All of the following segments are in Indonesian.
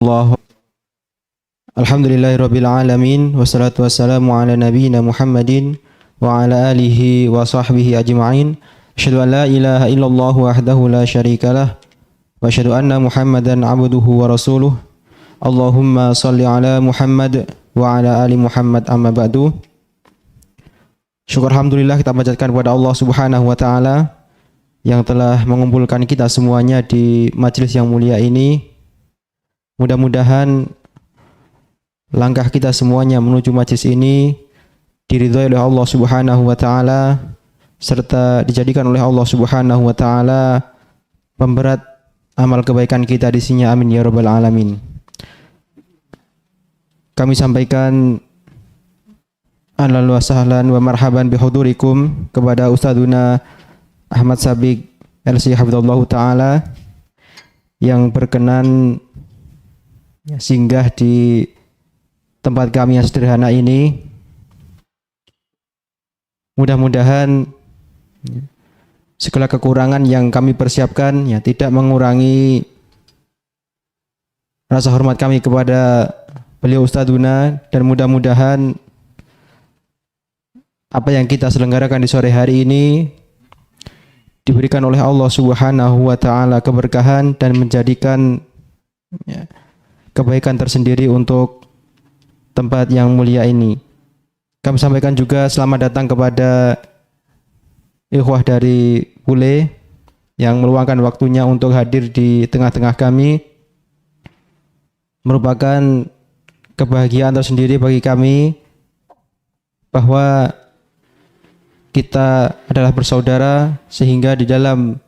Allah. Alhamdulillahirabbil alamin wassalatu wassalamu ala nabiyyina Muhammadin wa ala alihi wa sahbihi ajma'in. Asyhadu an la ilaha illallah wahdahu la syarikalah wa asyhadu anna Muhammadan abduhu wa rasuluh. Allahumma shalli ala Muhammad wa ala ali Muhammad, amma ba'du. Syukur alhamdulillah kita panjatkan kepada Allah Subhanahu wa taala yang telah mengumpulkan kita semuanya di majelis yang mulia ini. Mudah-mudahan langkah kita semuanya menuju majelis ini diridhai oleh Allah Subhanahu wa taala serta dijadikan oleh Allah Subhanahu wa taala pemberat amal kebaikan kita di sisinya. Amin ya rabbal alamin. Kami sampaikan ahlan wa sahlan wa marhaban bihudurikum kepada Ustadzuna Ahmad Sabik LC hafizallahu taala yang berkenan singgah di tempat kami yang sederhana ini. Mudah-mudahan segala kekurangan yang kami persiapkan tidak mengurangi rasa hormat kami kepada beliau Ustadzuna, dan mudah-mudahan apa yang kita selenggarakan di sore hari ini diberikan oleh Allah Subhanahu wa taala keberkahan dan menjadikan kebaikan tersendiri untuk tempat yang mulia ini. Kami sampaikan juga selamat datang kepada ikhwah dari Pule yang meluangkan waktunya untuk hadir di tengah-tengah kami. Merupakan kebahagiaan tersendiri bagi kami bahwa kita adalah bersaudara, sehingga di dalam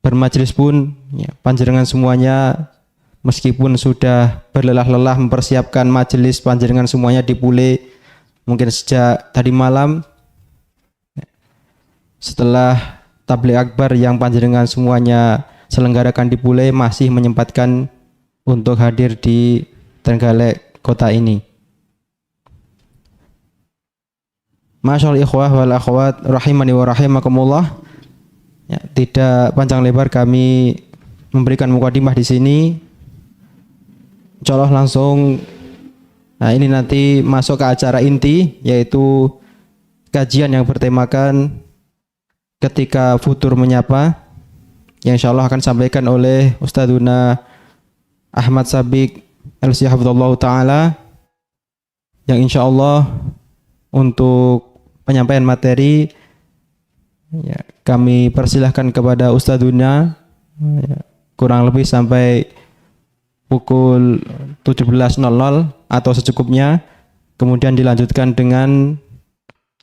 bermajelis pun panjenengan semuanya meskipun sudah berlelah-lelah mempersiapkan majelis, panjenengan semuanya di Pule mungkin sejak tadi malam setelah tabligh akbar yang panjenengan semuanya selenggarakan di Pule masih menyempatkan untuk hadir di Trenggalek kota ini. Masyaallah ikhwah wal akhwat rahimani wa rahimakumullah. Tidak panjang lebar kami memberikan mukadimah di sini. Insyaallah langsung ini nanti masuk ke acara inti, yaitu kajian yang bertemakan ketika futur menyapa, yang insyaallah akan disampaikan oleh Ustadzuna Ahmad Sabik LC hafizallahu taala, yang insyaallah untuk penyampaian materi kami persilahkan kepada Ustadzuna kurang lebih sampai pukul 17.00 atau secukupnya, kemudian dilanjutkan dengan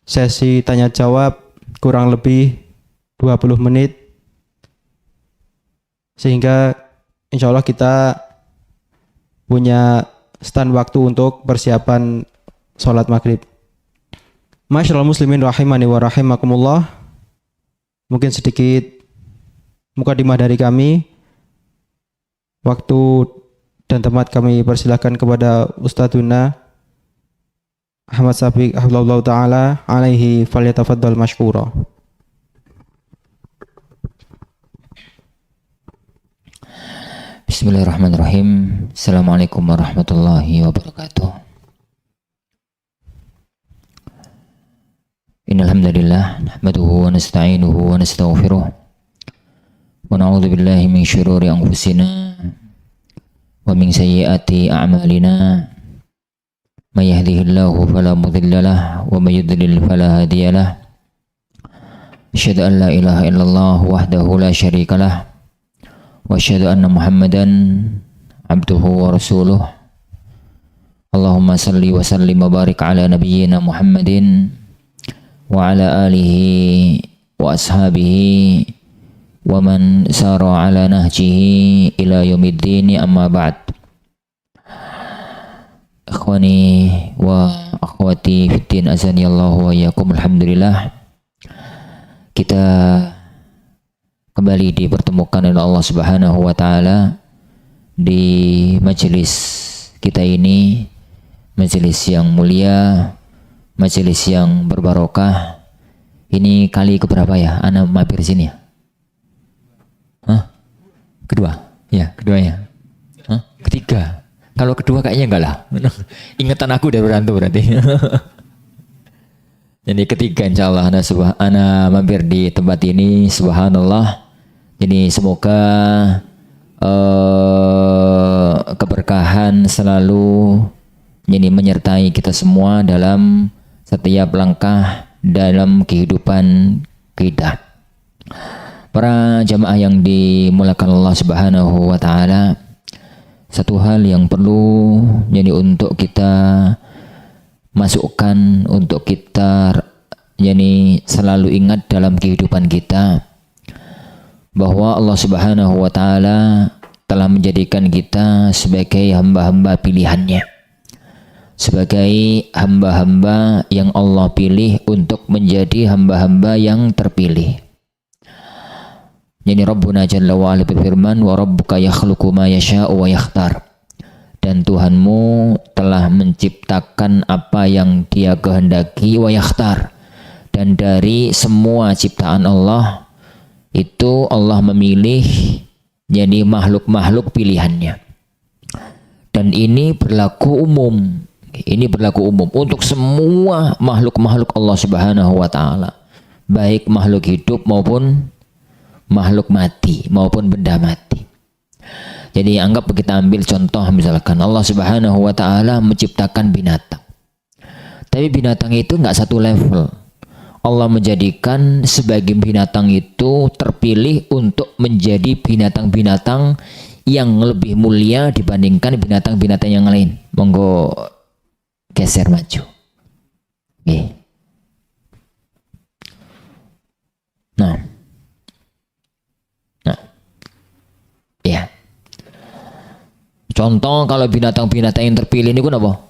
sesi tanya jawab kurang lebih 20 menit, sehingga insya Allah kita punya stand waktu untuk persiapan sholat maghrib. Masyaallah muslimin rahimani wa rahimakumullah. Mungkin sedikit mukadimah dari kami. Waktu dan tempat kami persilahkan kepada Ustadzuna Ahmad Sabik hafizallahu taala, alaihi falyatafaddal mashkura. Bismillahirrahmanirrahim. Assalamualaikum warahmatullahi wabarakatuh. Innal hamdalillah nahmaduhu wa nasta'inuhu wa nastaghfiruh wa na'udzu billahi min syururi anfusina wa min sayyiati a'malina. May yahdihillahu fala mudilla lahu wa may yudlil fala hadiya lahu. Asyhadu an la ilaha illallah wahdahu la syarika lahu wa asyhadu anna Muhammadan abduhu wa rasuluh. Allahumma salli wa sallim wa barik ala nabiyyina Muhammadin wa ala alihi wa ashabihi wa man sara ala nahjihi ila yaumiddin, amma ba'd. Ikhwani wa akhwati fiddin, azani Allah wa iyyakum. Alhamdulillah kita kembali dipertemukan oleh Allah Subhanahu wa taala di majelis kita ini, majelis yang mulia, majelis yang berbarokah. Ini kali keberapa ya ana mampir sini ya? Kedua. Ya, keduanya. ketiga. Kalau kedua kayaknya enggak lah. Ingatan aku dari berantem berarti. Jadi ketiga insya Allah ana mampir di tempat ini, subhanallah. Jadi semoga keberkahan selalu jadi menyertai kita semua dalam setiap langkah dalam kehidupan kita. Para jamaah yang dimuliakan Allah Subhanahu wa taala, satu hal yang perlu jadi untuk kita masukkan, untuk kita yani selalu ingat dalam kehidupan kita, bahwa Allah Subhanahu wa taala telah menjadikan kita sebagai hamba-hamba pilihannya, sebagai hamba-hamba yang Allah pilih untuk menjadi hamba-hamba yang terpilih. Jadi Rabbuna Jalla wa Ala berfirman, wa rabbuka yakhluqu ma yasha'u wa yakhtar. Dan Tuhanmu telah menciptakan apa yang Dia kehendaki, wa yakhtar. Dan dari semua ciptaan Allah itu Allah memilih jadi makhluk-makhluk pilihannya. Dan ini berlaku umum. Ini berlaku umum untuk semua makhluk-makhluk Allah Subhanahu wa taala, baik makhluk hidup maupun makhluk mati maupun benda mati. Jadi anggap kita ambil contoh, misalkan Allah Subhanahu wa taala menciptakan binatang. Tapi binatang itu enggak satu level. Allah menjadikan sebagian binatang itu terpilih untuk menjadi binatang-binatang yang lebih mulia dibandingkan binatang-binatang yang lain. Monggo geser maju. Oke. Nah. Ya. Contoh kalau binatang-binatang yang terpilih ini apa?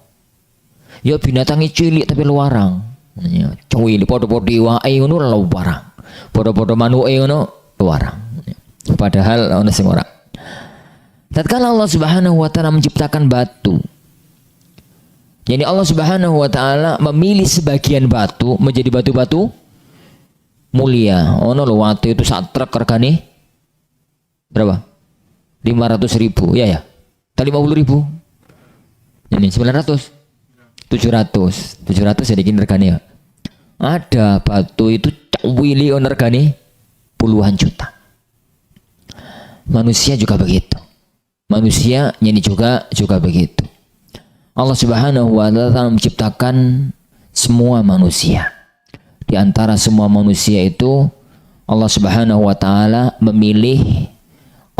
Ya binatangnya cilik tapi luarang. Ya, cuy, podo-podo wae ngono luarang. Podo-podo manuke ngono luarang. Padahal ono sing ora. Tatkala Allah Subhanahu wa taala menciptakan batu. Jadi Allah Subhanahu wa taala memilih sebagian batu menjadi batu-batu mulia. Ono lho watu itu sak truk regane berapa? 500.000 ya. 50.000. Ini 900. 700 sedikit regane ya. Ada batu itu cawili regane puluhan juta. Manusia juga begitu. Manusia ini juga begitu. Allah Subhanahu wa taala menciptakan semua manusia. Di antara semua manusia itu Allah Subhanahu wa taala memilih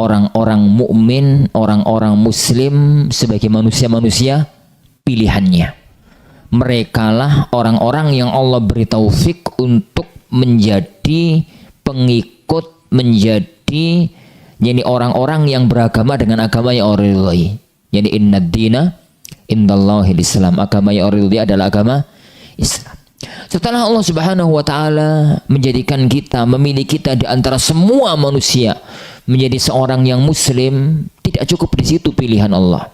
orang-orang mukmin, orang-orang muslim sebagai manusia-manusia pilihannya. Merekalah orang-orang yang Allah beri taufik untuk menjadi pengikut, menjadi jadi orang-orang yang beragama dengan agama yang Allah ridhoi. Jadi innad dina indallahil Islam. Agama yang Allah ridhoi adalah agama Islam. Setelah Allah Subhanahu wa taala menjadikan kita, memilih kita di antara semua manusia menjadi seorang yang muslim, tidak cukup di situ pilihan Allah.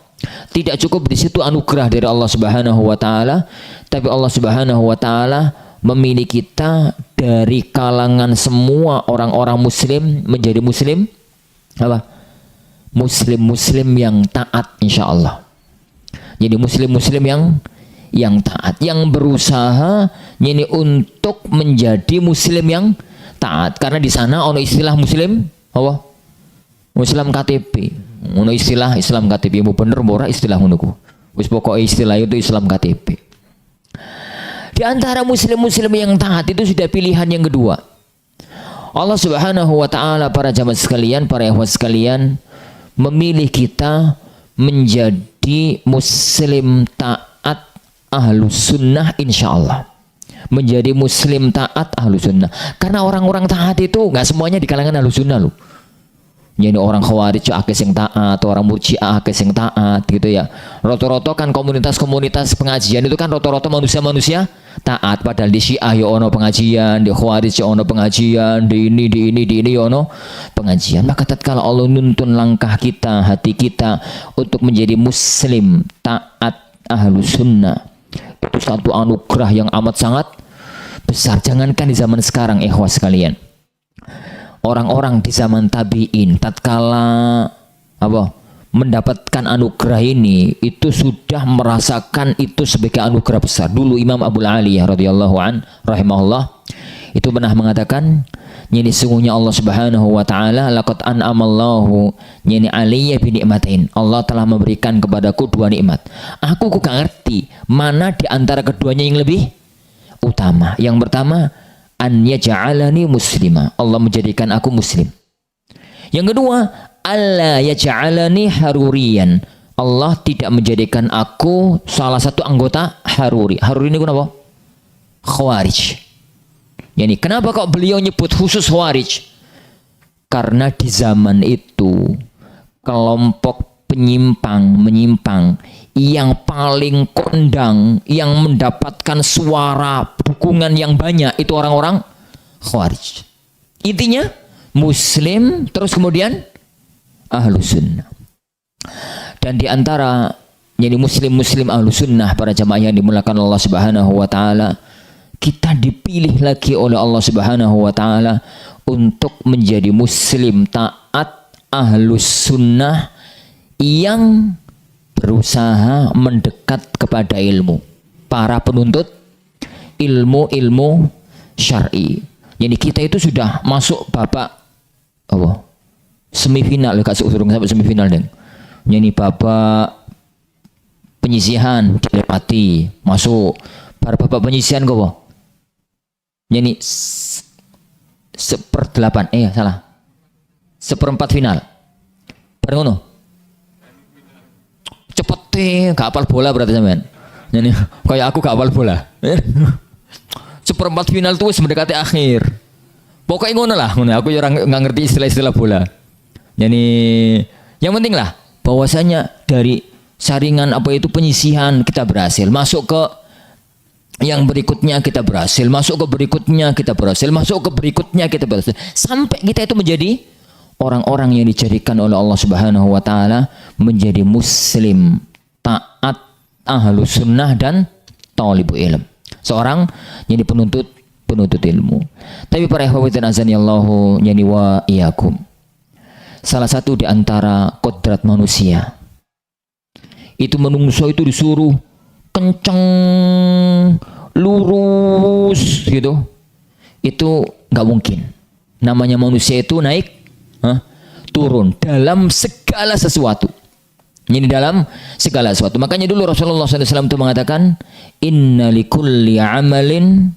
Tidak cukup di situ anugerah dari Allah Subhanahu wa taala, tapi Allah Subhanahu wa taala memilih kita dari kalangan semua orang-orang muslim menjadi muslim apa? Muslim-muslim yang taat insyaallah. Jadi muslim-muslim yang taat, yang berusaha ini untuk menjadi muslim yang taat, karena di sana ono istilah muslim apa? Muslim KTP. Ono istilah Islam KTP, mau bener ora istilah ngono ku. Wis pokoke istilah itu Islam KTP. Di antara muslim-muslim yang taat itu sudah pilihan yang kedua. Allah Subhanahu wa taala, para jamaah sekalian, para ikhwan sekalian, memilih kita menjadi muslim taat ahlus sunnah insyaallah. Menjadi muslim taat ahlus sunnah. Karena orang-orang taat itu nggak semuanya di kalangan ahlus sunnah loh. Jadi orang Khawarij akeh sing taat, orang Murji'ah akeh sing taat gitu ya. Roto-roto kan komunitas-komunitas pengajian itu kan roto-roto manusia-manusia taat, padahal di Syiah ya ono pengajian, di Khawarij ya ono pengajian, di ini ya ono pengajian. Maka tatkala Allah nuntun langkah kita, hati kita untuk menjadi muslim taat ahlus sunnah, itu satu anugerah yang amat sangat besar. Jangankan di zaman sekarang ikhwas sekalian, orang-orang di zaman tabi'in tatkala apa mendapatkan anugerah ini itu sudah merasakan itu sebagai anugerah besar. Dulu Imam Abu Aliyah radhiyallahu an rahimahullah itu pernah mengatakan, yani sungguhnya Allah Subhanahu wa taala laqad an'amallahu yani alayya bi nikmatain. Allah telah memberikan kepadaku dua nikmat. Aku kok gak ngerti mana di antara keduanya yang lebih utama. Yang pertama, an yaj'alani muslima. Allah menjadikan aku muslim. Yang kedua, alla yaj'alani haruriyan. Allah tidak menjadikan aku salah satu anggota Haruri. Haruri ini kenapa? Khawarij. Yani kenapa kok beliau nyebut khusus Khawarij? Karena di zaman itu kelompok menyimpang yang paling kondang, yang mendapatkan suara dukungan yang banyak itu orang-orang Khawarij. Intinya Muslim terus kemudian Ahlus Sunnah. Dan di antara jadi muslim Ahlus Sunnah, para jamaah yang dimuliakan Allah Subhanahu wa taala, kita dipilih lagi oleh Allah Subhanahu wa taala untuk menjadi muslim taat Ahlus Sunnah yang berusaha mendekat kepada ilmu, para penuntut ilmu syar'i. Jadi kita itu sudah masuk babak apa? Semifinal, gak seurung sampai semifinal deng. Jadi babak penyisihan dilewati, masuk. Para babak penyisihan kok. Jadi seperdelapan, salah. Seperempat final. Bareng ngono. Cepet gak apal bola berarti sampean. Jadi kayak aku gak apal bola. Seperempat final tuh mendekati akhir. Pokoknya ngono lah, aku orang nggak ngerti istilah-istilah bola. Jadi yang penting lah bahwasanya dari saringan apa itu penyisihan kita berhasil masuk ke yang berikutnya, kita berhasil masuk ke berikutnya, kita berhasil masuk ke berikutnya, kita berhasil sampai kita itu menjadi orang-orang yang dijadikan oleh Allah Subhanahu wa taala menjadi muslim taat Ahlus Sunnah dan thalibul ilm, seorang yang penuntut ilmu. Tapi para ikhwati azanillahu yani wa iyyakum, salah satu di antara kodrat manusia itu menungso itu disuruh kenceng lurus gitu, itu nggak mungkin. Namanya manusia itu naik turun dalam segala sesuatu. Ini dalam segala sesuatu. Makanya dulu Rasulullah SAW itu mengatakan, inna likulli amalin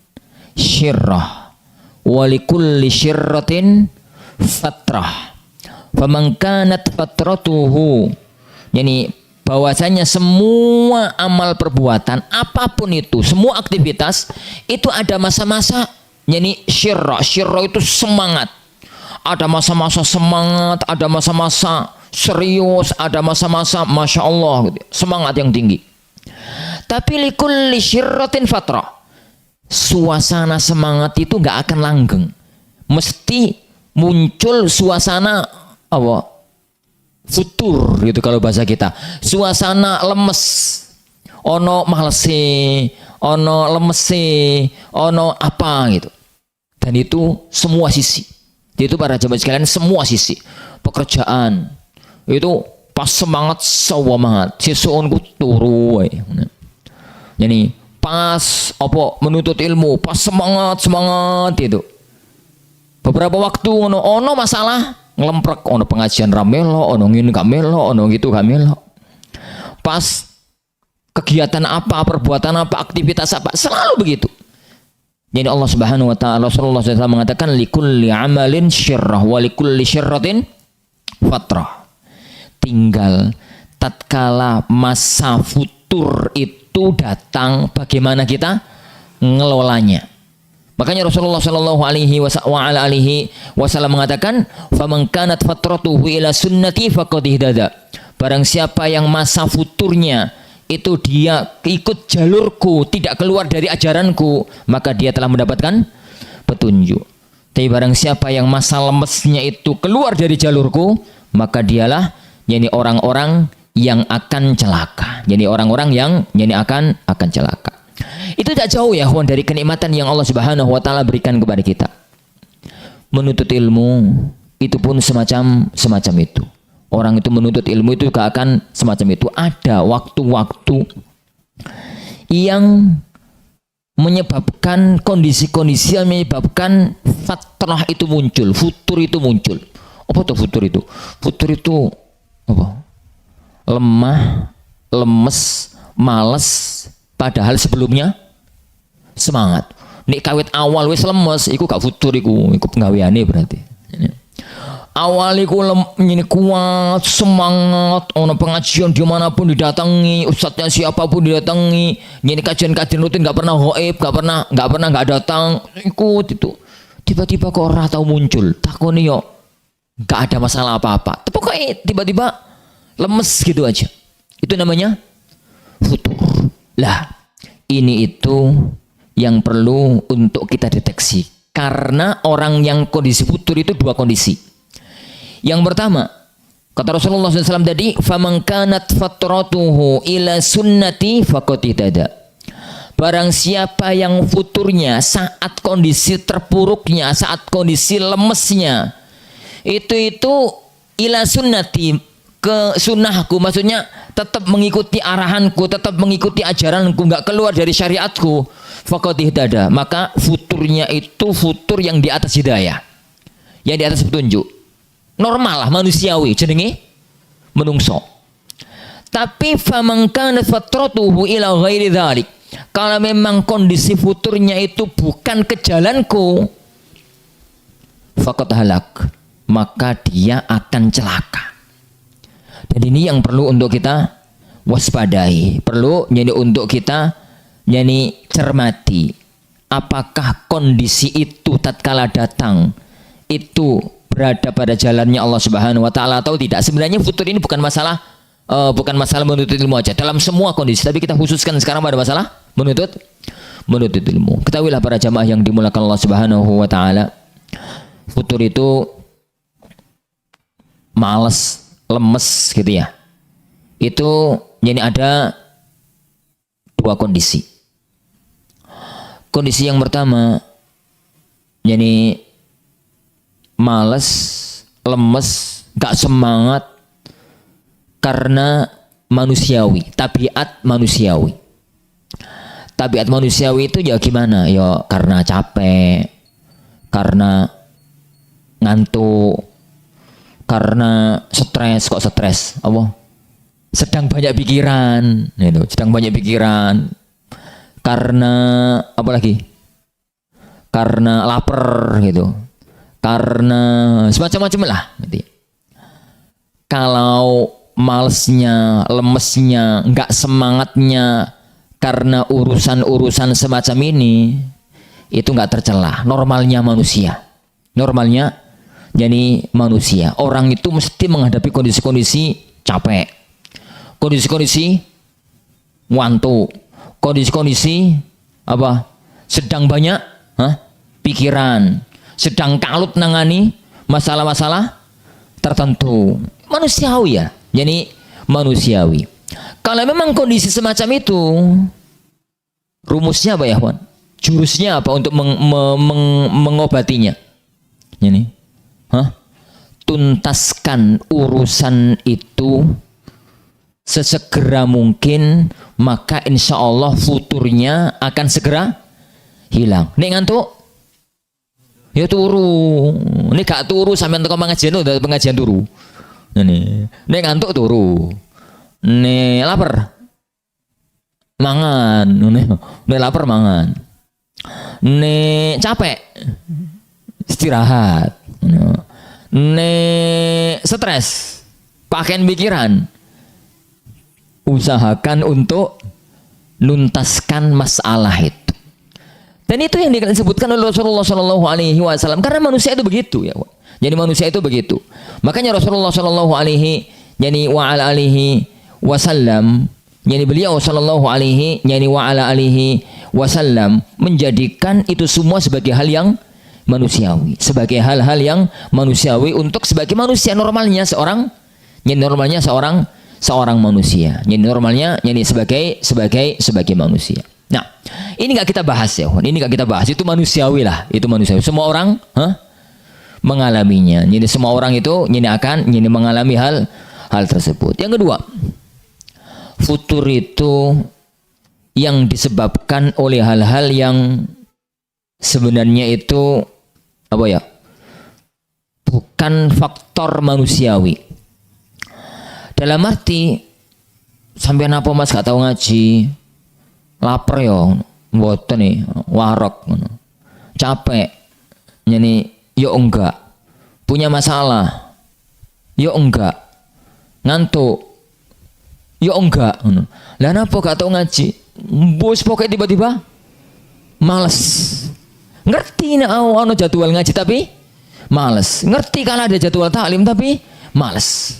syirrah wa likulli syirratin fatrah faman kanat fatratuhu. Yani bahwasanya semua amal perbuatan apapun itu, semua aktivitas itu ada masa-masa. Yani syirrah itu semangat. Ada masa-masa semangat, ada masa-masa serius, ada masa-masa masya Allah gitu, semangat yang tinggi. Tapi likulli syirratin fatrah, suasana semangat itu nggak akan langgeng, mesti muncul suasana apa? Futur gitu kalau bahasa kita. Suasana lemes, ono malese, ono lemese, ono apa gitu. Dan itu semua sisi. Itu para jemaah sekalian, semua sisi. Pekerjaan itu pas semangat semangat, sesuatu turu. Jadi pas apa menuntut ilmu, pas semangat itu. Beberapa waktu ono masalah ngelemprek, ono pengajian ramelo, ono ngene gak melo, ono gitu gak melo. Pas kegiatan apa, perbuatan apa, aktivitas apa, selalu begitu. Jadi Allah Subhanahu wa taala, Rasulullah SAW mengatakan likulli amalin syirrah wa likulli syirratin fatrah. Tinggal tatkala masa futur itu datang, bagaimana kita ngelolanya. Makanya Rasulullah sallallahu alaihi wasallam mengatakan, "Faman kanat fatratuhu ila sunnati faqad ihdada." Barang siapa yang masa futurnya itu dia ikut jalurku, tidak keluar dari ajaranku, maka dia telah mendapatkan petunjuk. Tapi barang siapa yang masa lemesnya itu keluar dari jalurku, maka dialah yani orang-orang yang akan celaka. Jadi orang-orang yang yani akan celaka. Itu tak jauh ya kawan dari kenikmatan yang Allah Subhanahu wa taala berikan kepada kita. Menuntut ilmu itu pun semacam itu. Orang itu menuntut ilmu itu gak akan semacam itu. Ada waktu-waktu yang menyebabkan kondisi-kondisi yang menyebabkan fatrah itu muncul, futur itu muncul. Apa tuh futur itu? Futur itu apa? Lemah, lemes, males, padahal sebelumnya semangat. Nek kawit awal wis lemes, iku gak futur iku penggaweane berarti. Awal iku ini kuat, semangat, ono pengajian dimanapun didatangi, ustadznya siapapun didatangi, ini kajian-kajian rutin gak pernah hoib, gak pernah datang, ikut itu. Tiba-tiba kok ora tau muncul, takoni yo, gak ada masalah apa-apa. Tapi kok tiba-tiba lemes gitu aja. Itu namanya futur. Lah, ini itu yang perlu untuk kita deteksi. Karena orang yang kondisi futur itu dua kondisi. Yang pertama, kata Rasulullah SAW tadi, "Faman kanat fatratuhu ila sunnati faqad ihtada." Barang siapa yang futurnya saat kondisi terpuruknya, saat kondisi lemesnya, itu ila sunnati, ke sunnahku, maksudnya tetap mengikuti arahanku, tetap mengikuti ajaranku, nggak keluar dari syariatku, faqad ihtada. Maka futurnya itu futur yang di atas hidayah, yang di atas petunjuk. Normal lah, manusiawi, jenenge menungso. Tapi faman kana fatratuhu ila ghairi dzalik, kalau memang kondisi futurnya itu bukan ke jalanku, faqad halak, maka dia akan celaka. Dan ini yang perlu untuk kita waspadai, perlu jadi untuk kita jadi cermati. Apakah kondisi itu tatkala datang itu berada pada jalannya Allah Subhanahu wa taala atau tidak? Sebenarnya futur ini bukan masalah menuntut ilmu aja, dalam semua kondisi, tapi kita khususkan sekarang pada masalah menuntut ilmu. Ketahuilah para jamaah yang dimuliakan Allah Subhanahu wa taala, futur itu malas, lemes gitu ya. Itu jadi ada dua kondisi. Kondisi yang pertama jadi males, lemes, gak semangat karena manusiawi, tabiat manusiawi. Tabiat manusiawi itu ya gimana? Ya karena capek, karena ngantuk, karena stres. Kok stres? Apa? Sedang banyak pikiran, itu. Sedang banyak pikiran. Karena apa lagi? Karena lapar gitu. Karena semacam-macam lah gitu. Kalau malesnya, lemesnya, nggak semangatnya karena urusan-urusan semacam ini, itu nggak tercela. Normalnya manusia. Normalnya jadi manusia. Orang itu mesti menghadapi kondisi-kondisi capek, kondisi-kondisi ngantuk, kondisi-kondisi apa? Sedang banyak pikiran, sedang kalut nangani masalah-masalah tertentu. Manusiawi ya, jadi manusiawi. Kalau memang kondisi semacam itu, rumusnya apa ya, Wan? Jurusnya apa untuk mengobatinya? Ini, tuntaskan urusan itu sesegera mungkin, maka insya Allah futurnya akan segera hilang. Nek ngantuk, ya turu. Ini gak turu sampai untuk pengajian, udah pengajian turu. Nek ngantuk turu. Nek lapar mangan. Nek lapar mangan. Nek capek istirahat. Nek stres, pakaian pikiran, usahakan untuk nuntaskan masalah itu. Dan itu yang disebutkan oleh Rasulullah Shallallahu Alaihi Wasallam, karena manusia itu begitu ya. Jadi manusia itu begitu. Makanya Rasulullah Shallallahu Alaihi Wasallam, yani beliau Shallallahu Alaihi Wasallam menjadikan itu semua sebagai hal yang manusiawi, sebagai hal-hal yang manusiawi untuk sebagai manusia normalnya seorang manusia. Jadi normalnya jadi sebagai manusia. Nah, ini nggak kita bahas ya, ini nggak kita bahas. Itu manusiawi lah, itu manusiawi. Semua orang mengalaminya. Jadi semua orang itu akan mengalami hal tersebut. Yang kedua, futur itu yang disebabkan oleh hal-hal yang sebenarnya itu bukan faktor manusiawi. Dalam arti sampean apa Mas gak tahu ngaji, lapar ya, mboten nih, warok, capek, yo enggak, punya masalah, yo enggak, ngantuk, yo enggak. Lah napa gak tahu ngaji? Bos pokoknya tiba-tiba males. Ngerti ono jadwal ngaji tapi males. Ngerti kalau ada jadwal taklim tapi males.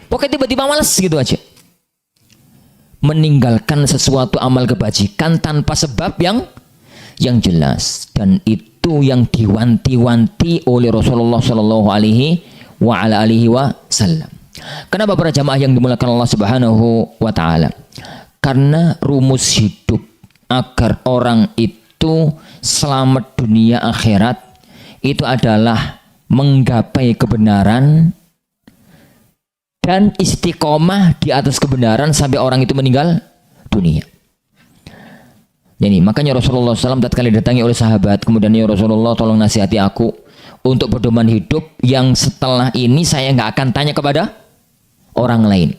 Pokoknya tiba-tiba males gitu aja. Meninggalkan sesuatu amal kebajikan tanpa sebab yang jelas, dan itu yang diwanti-wanti oleh Rasulullah Shallallahu Alaihi Wasallam. Kenapa para jamaah yang dimuliakan Allah Subhanahu Wa Taala? Karena rumus hidup agar orang itu selamat dunia akhirat itu adalah menggapai kebenaran dan istiqomah di atas kebenaran sampai orang itu meninggal dunia. Jadi makanya Rasulullah SAW tatkala didatangi oleh sahabat, kemudian ya Rasulullah tolong nasihati aku untuk pedoman hidup yang setelah ini saya nggak akan tanya kepada orang lain.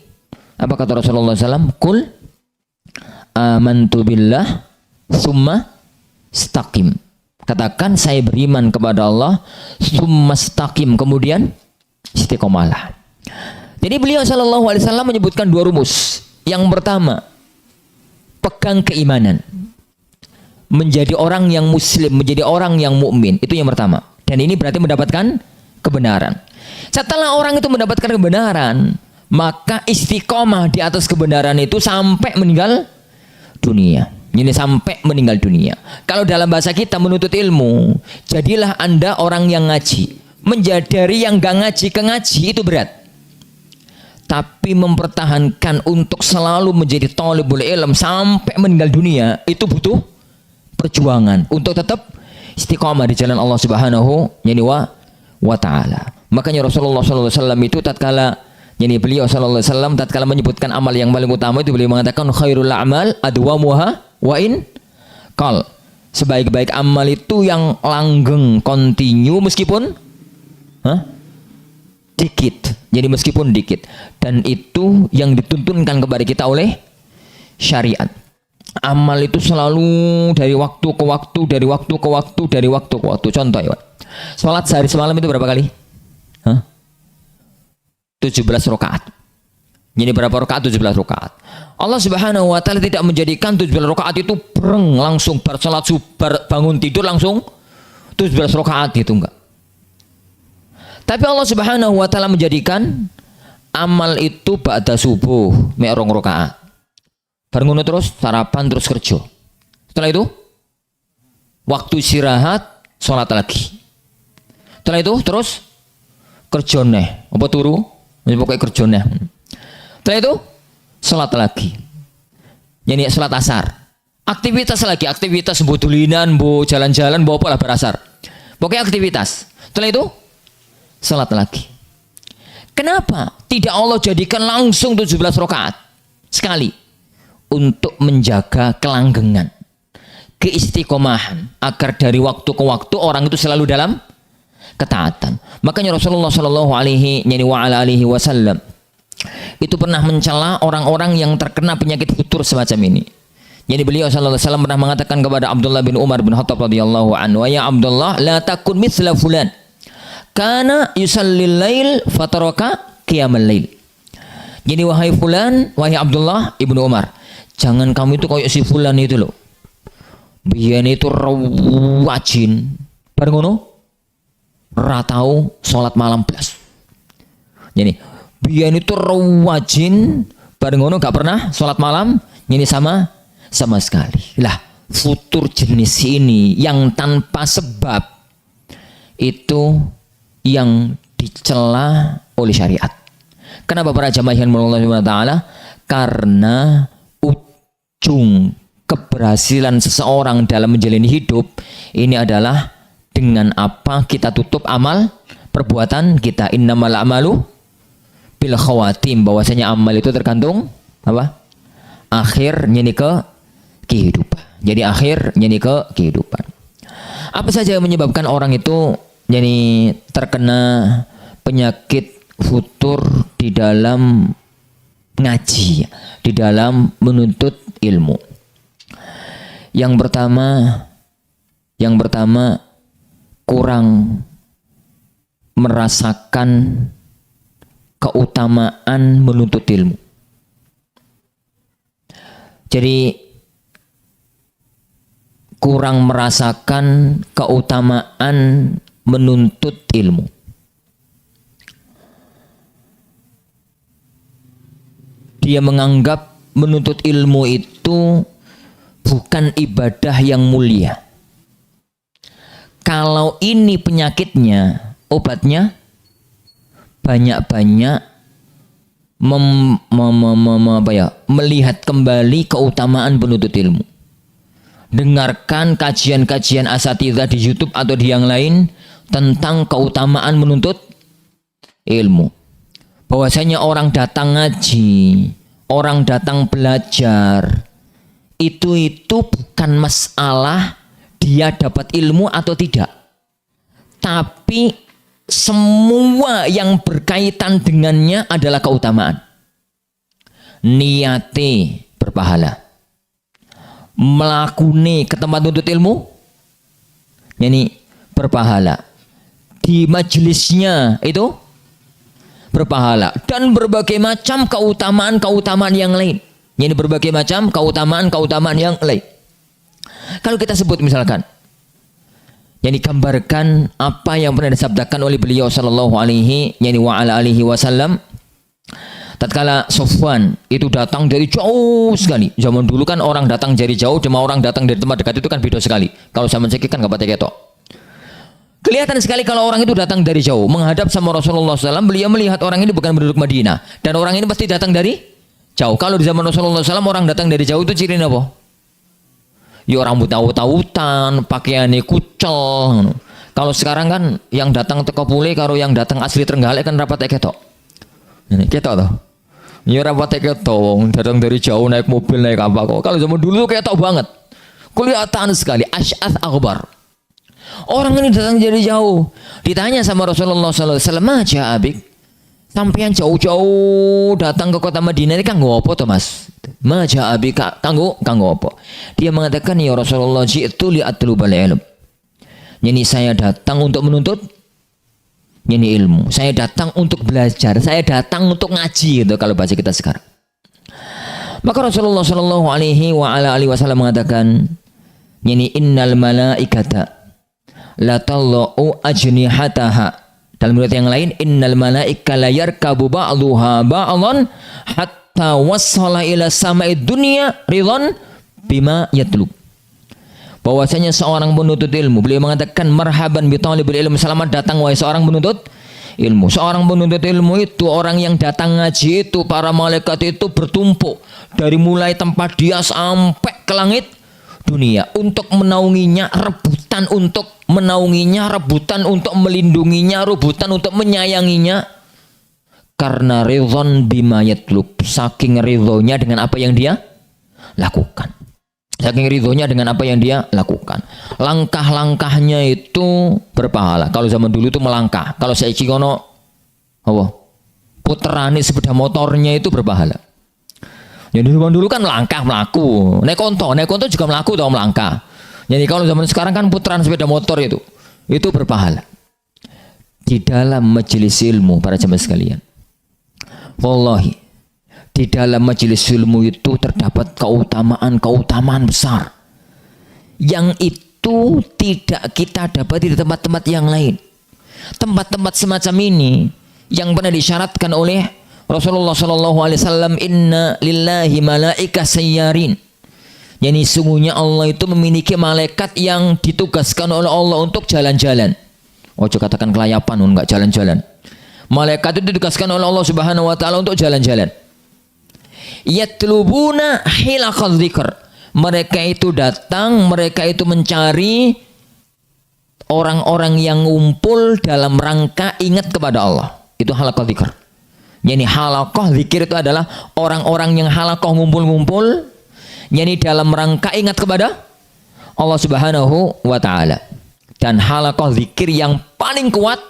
Apa kata Rasulullah SAW? Kul amantu billah summa staqim. Katakan saya beriman kepada Allah summa staqim, kemudian istiqomahlah. Jadi beliau sallallahu alaihi wasallam menyebutkan dua rumus. Yang pertama, pegang keimanan. Menjadi orang yang muslim, menjadi orang yang mukmin, itu yang pertama. Dan ini berarti mendapatkan kebenaran. Setelah orang itu mendapatkan kebenaran, maka istiqomah di atas kebenaran itu sampai meninggal dunia. Ini sampai meninggal dunia. Kalau dalam bahasa kita menuntut ilmu, jadilah Anda orang yang ngaji. Menjadari yang gak ngaji ke ngaji itu berat. Tapi mempertahankan untuk selalu menjadi thalibul ilm sampai meninggal dunia itu butuh perjuangan untuk tetap istiqamah di jalan Allah Subhanahu wa Ta'ala. Makanya Rasulullah SAW itu tatkala beliau SAW tatkala menyebutkan amal yang paling utama itu beliau mengatakan khairul a'mal adwamuha wa in qal. Sebaik-baik amal itu yang langgeng, continue meskipun dikit. Jadi meskipun dikit, dan itu yang dituntunkan kepada kita oleh syariat. Amal itu selalu dari waktu ke waktu, dari waktu ke waktu, dari waktu ke waktu. Contoh ya, sholat sehari semalam itu berapa kali? 17 rakaat. Jadi berapa rakaat? 17 rakaat. Allah Subhanahu wa Ta'ala tidak menjadikan 17 rakaat itu breng langsung bar salat subuh, bangun tidur langsung 17 rakaat itu enggak. Tapi Allah Subhanahu wa Ta'ala menjadikan amal itu ba'da subuh mek 2 rakaat. Bangun terus sarapan terus kerja. Setelah itu waktu istirahat salat lagi. Setelah itu terus kerja neh. Apa turu? Pokoknya kerja neh. Setelah itu salat lagi. Jadi salat asar. Aktivitas lagi, aktivitas butulinan, bu jalan-jalan, bu apa lah berasar. Pokoknya aktivitas. Setelah itu salat lagi. Kenapa tidak Allah jadikan langsung 17 rakaat sekali? Untuk menjaga kelanggengan, keistiqomahan, agar dari waktu ke waktu orang itu selalu dalam ketaatan. Makanya Rasulullah Shallallahu Alaihi Wasallam itu pernah mencela orang-orang yang terkena penyakit futur semacam ini. Jadi beliau Shallallahu Alaihi Wasallam pernah mengatakan kepada Abdullah bin Umar bin Khattab radhiyallahu anhu, ya Abdullah, la takun mithla fulan, kana yusallil lail fataraka qiyamal lail. Jadi wahai fulan, wahai Abdullah ibnu Umar, jangan kamu itu kayak si fulan itu loh. Biyen itu rajin, bareng ngono ratau salat malam blas. Jadi biyen itu rajin, bareng ngono gak pernah salat malam, ini sama sekali. Lah, futur jenis ini yang tanpa sebab itu yang dicela oleh syariat. Kenapa para jamaah yang Allah Subhanahu wa Ta'ala? Karena ujung keberhasilan seseorang dalam menjalani hidup ini adalah dengan apa kita tutup amal perbuatan kita. Innamal a'malu bil khawatim, bahwasanya amal itu tergantung apa? Akhir nyeni ke kehidupan. Jadi akhir nyeni ke kehidupan. Apa saja yang menyebabkan orang itu nyeni terkena penyakit futur di dalam ngaji, di dalam menuntut ilmu? Yang pertama kurang merasakan keutamaan menuntut ilmu. Jadi kurang merasakan keutamaan menuntut ilmu. Dia menganggap menuntut ilmu itu bukan ibadah yang mulia. Kalau ini penyakitnya, obatnya banyak-banyak melihat kembali keutamaan penuntut ilmu. Dengarkan kajian-kajian asatidzah di YouTube atau di yang lain tentang keutamaan menuntut ilmu. Bahwasanya orang datang ngaji, orang datang belajar, itu bukan masalah dia dapat ilmu atau tidak, tapi semua yang berkaitan dengannya adalah keutamaan. Niate berpahala, melakune ke tempat nuntut ilmu yani berpahala, di majelisnya itu berpahala, dan berbagai macam keutamaan yang lain. Yani berbagai macam keutamaan yang lain. Kalau kita sebut misalkan, yang digambarkan apa yang pernah disabdakan oleh beliau sallallahu alaihi wa ala alihi wasallam, tatkala Sofwan itu datang dari jauh sekali. Zaman dulu kan orang datang dari jauh, cuma orang datang dari tempat dekat itu kan beda sekali. Kalau zaman sekarang kan nggak pakai ketok. Kelihatan sekali kalau orang itu datang dari jauh menghadap sama Rasulullah SAW. Beliau melihat orang ini bukan penduduk Madinah, dan orang ini pasti datang dari jauh. Kalau di zaman Rasulullah SAW orang datang dari jauh itu cirinya apa? Ya rambut awut-awutan, pakaiannya kucel. Kalau sekarang kan yang datang teko pule karo yang datang asli Trenggalek kan rapat ketok. Ini ketok toh. Ya rapat ketok, datang dari jauh naik mobil naik apa kok. Kalau zaman dulu ketok banget. Kelihatan sekali asy'ath aghbar. Orang ini datang dari jauh. Ditanya sama Rasulullah sallallahu alaihi wasallam, "Aja abik, sampean jauh-jauh datang ke kota Madinah ini kanggo apa toh Mas?" "Maja abika kanggo apa?" Dia mengatakan, "Ya Rasulullah, ji'tu li atlubal ilm." Yani saya datang untuk menuntut ilmu. Saya datang untuk belajar. Saya datang untuk ngaji gitu kalau bahasa kita sekarang. Maka Rasulullah sallallahu alaihi wa ala alihi wasallam mengatakan, yani innal malaikata la tallau ajnihataha. Dalam riwayat yang lain, innal malaika la yarkabu ba'dhuha ba'dhan hatta wassala ila sama'id dunya ridwan bima yatlub. Bahwasanya seorang penuntut ilmu, beliau mengatakan marhaban bi talibul ilm, selamat datang wahai seorang penuntut ilmu. Seorang penuntut ilmu itu orang yang datang ngaji itu, para malaikat itu bertumpuk dari mulai tempat dia sampai ke langit dunia untuk menaunginya, rebutan untuk menaunginya, rebutan untuk melindunginya, rebutan untuk menyayanginya, karena ridwan bima yatlub, saking ridhonya dengan apa yang dia lakukan, saking ridhonya dengan apa yang dia lakukan. Langkah-langkahnya itu berpahala. Kalau zaman dulu itu melangkah, kalau saiki kono apa puterane sepeda motornya itu berpahala. Jadi zaman dulu kan langkah melaku, naik konto juga melaku atau melangkah. Jadi kalau zaman sekarang kan putaran sepeda motor itu berpahala. Di dalam majelis ilmu para jemaah sekalian, wallahi di dalam majelis ilmu itu terdapat keutamaan besar yang itu tidak kita dapat di tempat-tempat yang lain. Tempat-tempat semacam ini yang pernah disyaratkan oleh Rasulullah sallallahu alaihi wasallam, inna lillahi malaika sayyarin. Yani sungguhnya Allah itu memiliki malaikat yang ditugaskan oleh Allah untuk jalan-jalan. Ojo katakan kelayapan, enggak jalan-jalan. Malaikat itu ditugaskan oleh Allah Subhanahu wa taala untuk jalan-jalan. Yatlubuna hilaqadz dzikr. Mereka itu datang, mereka itu mencari orang-orang yang ngumpul dalam rangka ingat kepada Allah. Itu halaqah dzikr. Yani halaqah dzikir itu adalah orang-orang yang halaqah ngumpul-ngumpul yani dalam rangka ingat kepada Allah Subhanahu wa taala. Dan halaqah dzikir yang paling kuat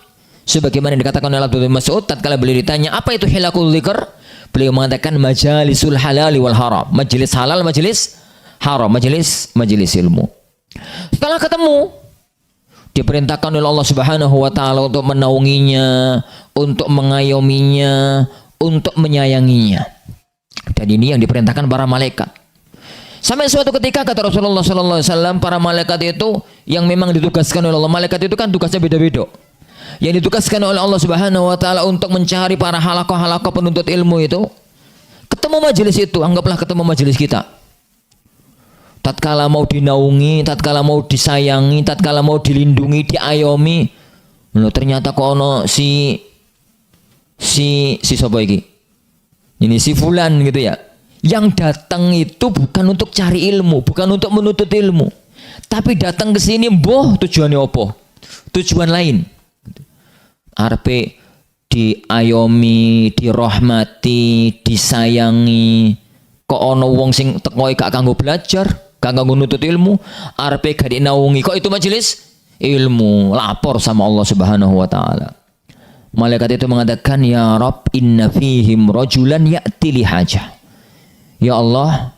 sebagaimana dikatakan oleh Abdullah bin Mas'ud tatkala beliau ditanya apa itu halaqul dzikr, beliau mengatakan majalisul halal wal haram, majelis halal, majelis haram, majelis ilmu. Setelah ketemu diperintahkan oleh Allah Subhanahu wa taala untuk menaunginya, untuk mengayominya, untuk menyayanginya. Dan ini yang diperintahkan para malaikat. Sampai suatu ketika kata Rasulullah sallallahu alaihi wasallam, para malaikat itu yang memang ditugaskan oleh Allah, malaikat itu kan tugasnya beda-beda. Yang ditugaskan oleh Allah Subhanahu wa taala untuk mencari para halaqah-halaqah penuntut ilmu itu, ketemu majelis itu, anggaplah ketemu majelis kita. Tatkala mau dinaungi, tatkala mau disayangi, tatkala mau dilindungi, diayomi, ternyata kok ono si sapa iki? Ini si fulan gitu ya. Yang datang itu bukan untuk cari ilmu, bukan untuk menuntut ilmu, tapi datang ke sini mboh tujuannya apa? Tujuan lain. Arepe diayomi, dirahmati, disayangi. Kok ono wong sing teko gak kanggo belajar, gak kanggo nuntut ilmu, arepe gak dinaungi. Kok itu majelis ilmu, lapor sama Allah Subhanahu wa taala. Malaikat itu mengatakan, ya Rabb, inna fihim rajulan ya'ti li hajah. Ya Allah,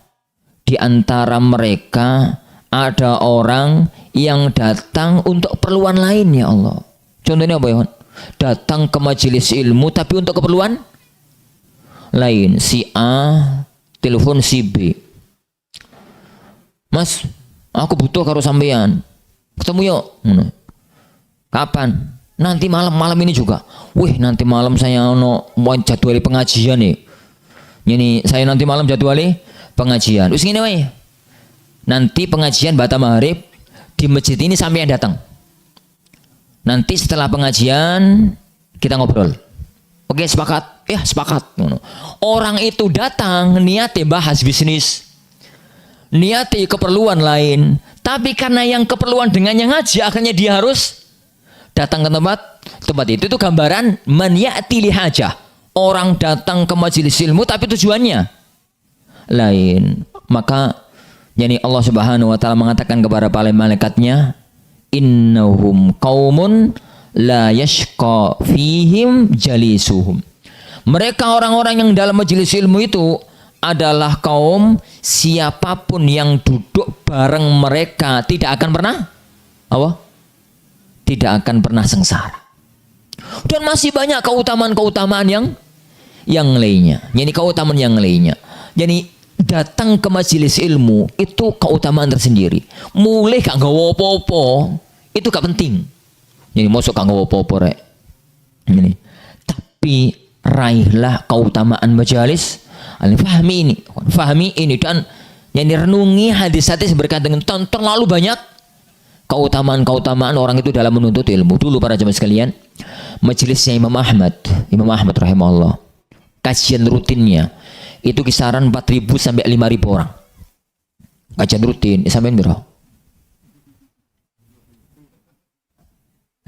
di antara mereka ada orang yang datang untuk keperluan lain ya Allah. Contohnya apa ya? Datang ke majelis ilmu tapi untuk keperluan lain. Si A telepon si B. Mas, aku butuh karo sampean. Ketemu yuk. Kapan? Nanti malam ini juga. Wih, nanti malam saya mau jadwali pengajian nih. Ini saya nanti malam jadwali pengajian. Terus gini wae. Nanti pengajian bata maghrib di masjid ini sampai yang datang. Nanti setelah pengajian kita ngobrol. Oke, sepakat? Ya, sepakat. Orang itu datang niatnya bahas bisnis, niatnya keperluan lain. Tapi karena yang keperluan dengannya ngaji, akhirnya dia harus datang ke tempat itu. Itu gambaran man ya'ti li hajah. Orang datang ke majelis ilmu tapi tujuannya lain. Maka yani Allah Subhanahu wa taala mengatakan kepada para malaikatnya, innahum qaumun la yashqa fihim jalisuhum. Mereka orang-orang yang dalam majelis ilmu itu adalah kaum siapapun yang duduk bareng mereka tidak akan pernah apa? Tidak akan pernah sengsara. Dan masih banyak keutamaan-keutamaan yang lainnya. Jadi keutamaan yang lainnya. Jadi datang ke majelis ilmu itu keutamaan tersendiri. Mulai gak nggawa apa-apa, itu gak penting. Jadi mosok gak nggawa apa-apa rek. Ini. Tapi raihlah keutamaan majelis. Fahami ini dan yang direnungi hadis-hadis berkaitan dengan terlalu banyak keutamaan-keutamaan orang itu dalam menuntut ilmu. Dulu para jemaah sekalian, majelisnya Imam Ahmad rahimahullah, kajian rutinnya itu kisaran 4.000 sampai 5.000 orang. Kajian rutin sampai berapa?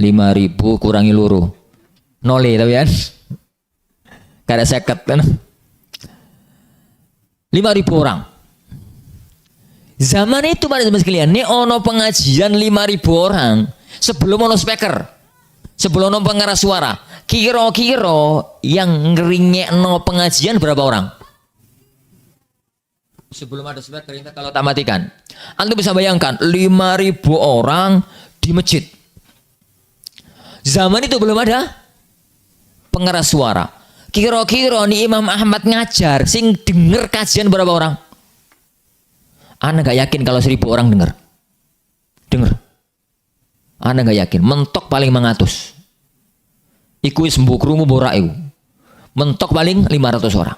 5.000 kurangi luru. Nole tapi kan. Kada seket kan. 5.000 orang. Zaman itu pada zaman sekalian, ini ono pengajian 5.000 orang sebelum ono speaker, sebelum ono pengeras suara. Kira-kira yang ngeringekno pengajian berapa orang? Sebelum ada speaker ini kalau tak matikan, antum bisa bayangkan 5.000 orang di masjid. Zaman itu belum ada pengeras suara. Kira-kira nih Imam Ahmad ngajar, sing denger kajian berapa orang? Ana gak yakin kalau 1.000 orang denger. Ana gak yakin. Mentok paling 100. Iku wis mbok krungu borak iku. Mentok paling 500 orang.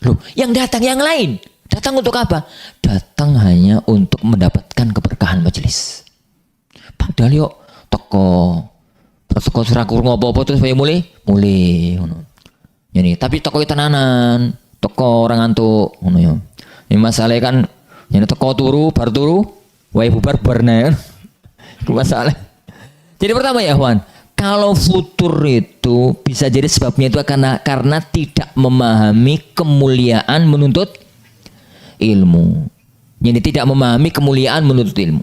Loh, yang datang yang lain. Datang untuk apa? Datang hanya untuk mendapatkan keberkahan majelis. Padahal yuk toko sira krungu apa-apa terus kaya mulai ngono. Yani, tapi toko tenanan, toko orang antuk ngono ya. Ini masalahnya kan yang teko turu, bar turu, wae bubar barna. Itu masalah. Jadi pertama ya Wan, kalau futur itu bisa jadi sebabnya itu karena tidak memahami kemuliaan menuntut ilmu. Jadi tidak memahami kemuliaan menuntut ilmu.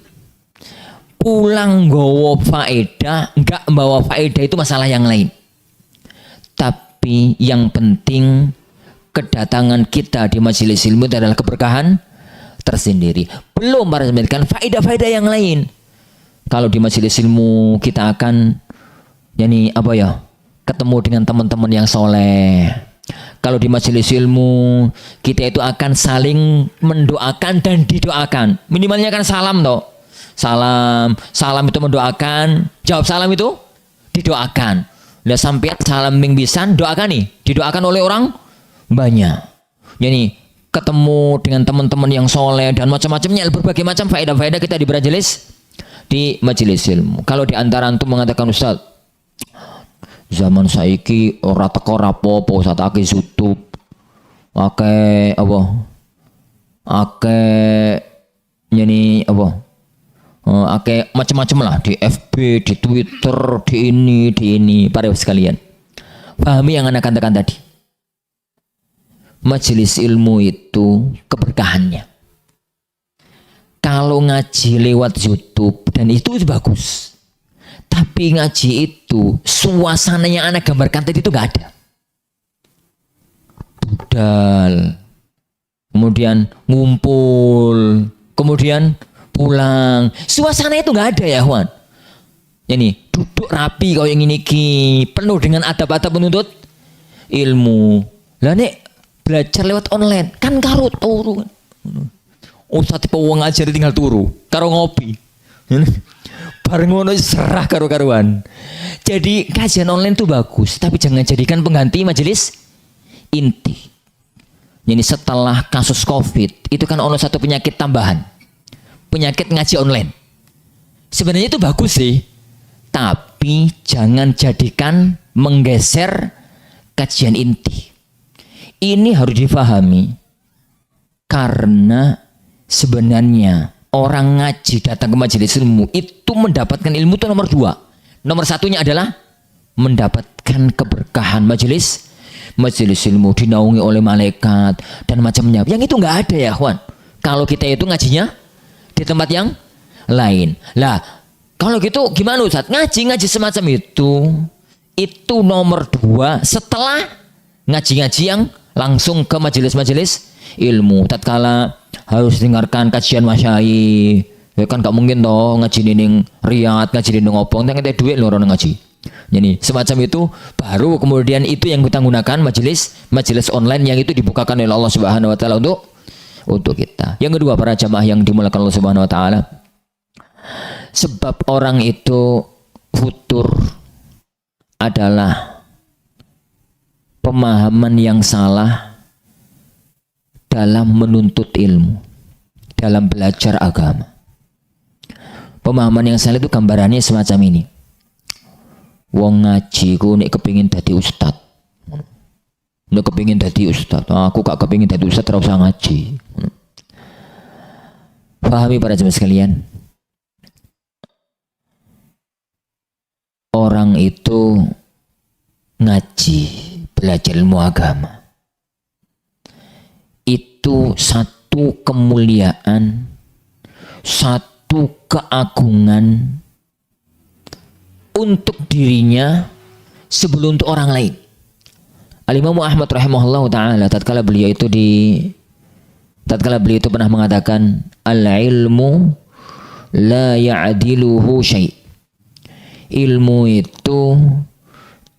Pulang bawa faedah, enggak bawa faedah itu masalah yang lain. Tapi yang penting kedatangan kita di majelis ilmu adalah keberkahan tersendiri. Belum para memberikan faedah-faedah yang lain. Kalau di majelis ilmu kita akan ketemu dengan teman-teman yang soleh. Kalau di majelis ilmu kita itu akan saling mendoakan dan didoakan. Minimalnya kan salam toh. Salam itu mendoakan, jawab salam itu didoakan. Lah sampai salam ming pisan doakan nih, didoakan oleh orang banyak. Jadi ketemu dengan teman-teman yang soleh dan macam-macamnya, berbagai macam faedah-faedah kita di majelis ilmu. Kalau di antara antum mengatakan Ustaz, zaman saiki ora teko rapopo Ustaz akeh YouTube. Akeh macam-macam lah di FB, di Twitter, di ini para sekalian. Pahami yang anak katakan tadi. Majelis ilmu itu keberkahannya. Kalau ngaji lewat YouTube dan itu bagus. Tapi ngaji itu suasana yang anak gambarkan tadi itu gak ada. Budal, kemudian ngumpul, kemudian pulang. Suasana itu gak ada ya Wan. Ini duduk rapi kau yang ini penuh dengan adab-adab menuntut ilmu. Lah nek belajar lewat online kan karo turu. Ustaz tipe wong ngajar tinggal turu, karo ngopi. Bareng ngono serah karo-karuan. Jadi kajian online itu bagus, tapi jangan jadikan pengganti majelis inti. Jadi setelah kasus Covid, itu kan ono satu penyakit tambahan. Penyakit ngaji online. Sebenarnya itu bagus sih, tapi jangan jadikan menggeser kajian inti. Ini harus difahami karena sebenarnya orang ngaji datang ke majelis ilmu itu mendapatkan ilmu itu nomor 2. Nomor satunya adalah mendapatkan keberkahan majelis ilmu, dinaungi oleh malaikat dan macamnya. Yang itu nggak ada ya Wan. Kalau kita itu ngajinya di tempat yang lain. Lah, kalau gitu gimana Ustaz? Ngaji semacam itu nomor 2 setelah ngaji-ngaji yang langsung ke majelis-majelis ilmu. Tatkala harus dengarkan kajian masyayikh, ya kan gak mungkin toh ngaji ning Riyadh, ngaji ning opong, nang duit lho orang ngaji. Jadi semacam itu baru kemudian itu yang kita gunakan majelis online yang itu dibukakan oleh Allah Subhanahu wa taala untuk kita. Yang kedua para jamaah yang dimuliakan Allah Subhanahu wa taala, sebab orang itu futur adalah pemahaman yang salah dalam menuntut ilmu, dalam belajar agama. Pemahaman yang salah itu gambarannya semacam ini. Wong ngaji ku nek kepingin dadi ustad. Nek kepingin dadi ustad, aku gak kepingin dadi ustad ora usah ngaji. Pahami para jemaah sekalian. Orang itu ngaji, belajar ilmu agama. Itu satu kemuliaan, satu keagungan untuk dirinya sebelum untuk orang lain. Al-Imam Ahmad rahimahullah ta'ala tatkala beliau itu pernah mengatakan al-ilmu la ya'diluhu syai'. Ilmu itu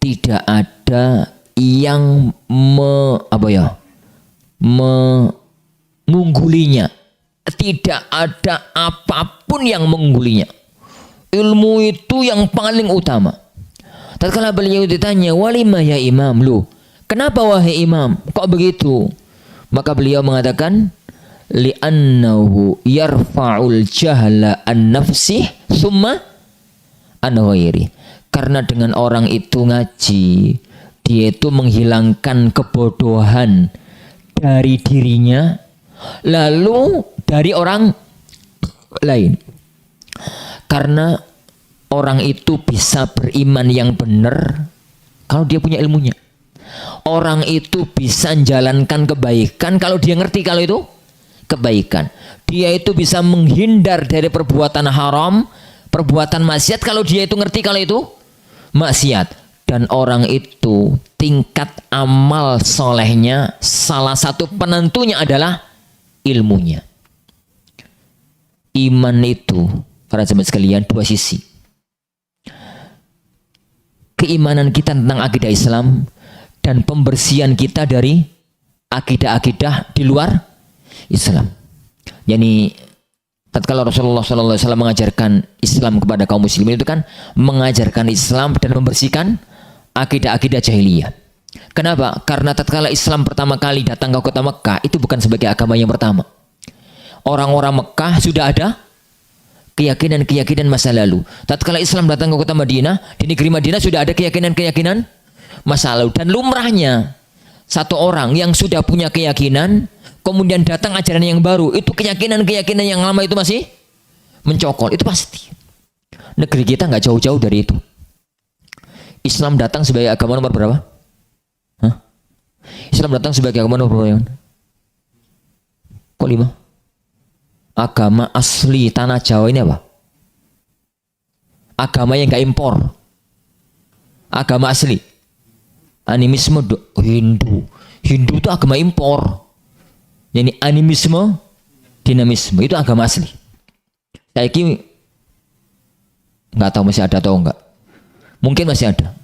tidak ada yang mengunggulinya. Tidak ada apapun yang mengunggulinya. Ilmu itu yang paling utama. Tatkala beliau ditanya, "Walima ya Imam?" Lu, kenapa wahai Imam? Kok begitu? Maka beliau mengatakan, "Li'annahu yarfa'ul jahla an nafsih thumma an ghairi." Karena dengan orang itu ngaji, dia itu menghilangkan kebodohan dari dirinya lalu dari orang lain. Karena orang itu bisa beriman yang benar kalau dia punya ilmunya. Orang itu bisa menjalankan kebaikan kalau dia ngerti kalau itu kebaikan. Dia itu bisa menghindar dari perbuatan haram, perbuatan maksiat kalau dia itu ngerti kalau itu maksiat. Dan orang itu tingkat amal solehnya salah satu penentunya adalah ilmunya. Iman itu, para jemaah sekalian, dua sisi. Keimanan kita tentang akidah Islam dan pembersihan kita dari akidah-akidah di luar Islam. Yani tatkala Rasulullah SAW mengajarkan Islam kepada kaum muslimin itu kan mengajarkan Islam dan membersihkan akidah-akidah jahiliyah. Kenapa? Karena tatkala Islam pertama kali datang ke kota Mekah itu bukan sebagai agama yang pertama. Orang-orang Mekah sudah ada keyakinan-keyakinan masa lalu. Tatkala Islam datang ke kota Madinah, di negeri Madinah sudah ada keyakinan-keyakinan masa lalu. Dan lumrahnya satu orang yang sudah punya keyakinan, kemudian datang ajaran yang baru, itu keyakinan-keyakinan yang lama itu masih mencokol. Itu pasti. Negeri kita nggak jauh-jauh dari itu. Islam datang sebagai agama nomor berapa? Hah? Islam datang sebagai agama nomor berapa? Kok 5? Agama asli tanah Jawa ini apa? Agama yang gak impor. Agama asli. Animisme Hindu. Hindu itu agama impor. Jadi animisme, dinamisme itu agama asli. Saya kira nggak tahu masih ada atau enggak. Mungkin masih ada.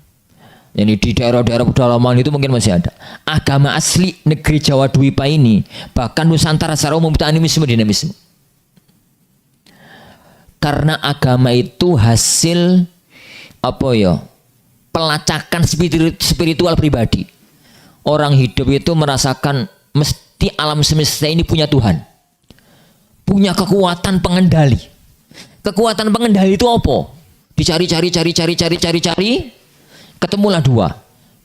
Jadi di daerah-daerah pedalaman itu mungkin masih ada. Agama asli negeri Jawa Dwipa ini, bahkan Nusantara secara umum itu animisme, dinamisme. Karena agama itu hasil apa ya? Pelacakan spiritual pribadi. Orang hidup itu merasakan mesti alam semesta ini punya Tuhan. Punya kekuatan pengendali. Kekuatan pengendali itu apa? Dicari. Ketemulah dua.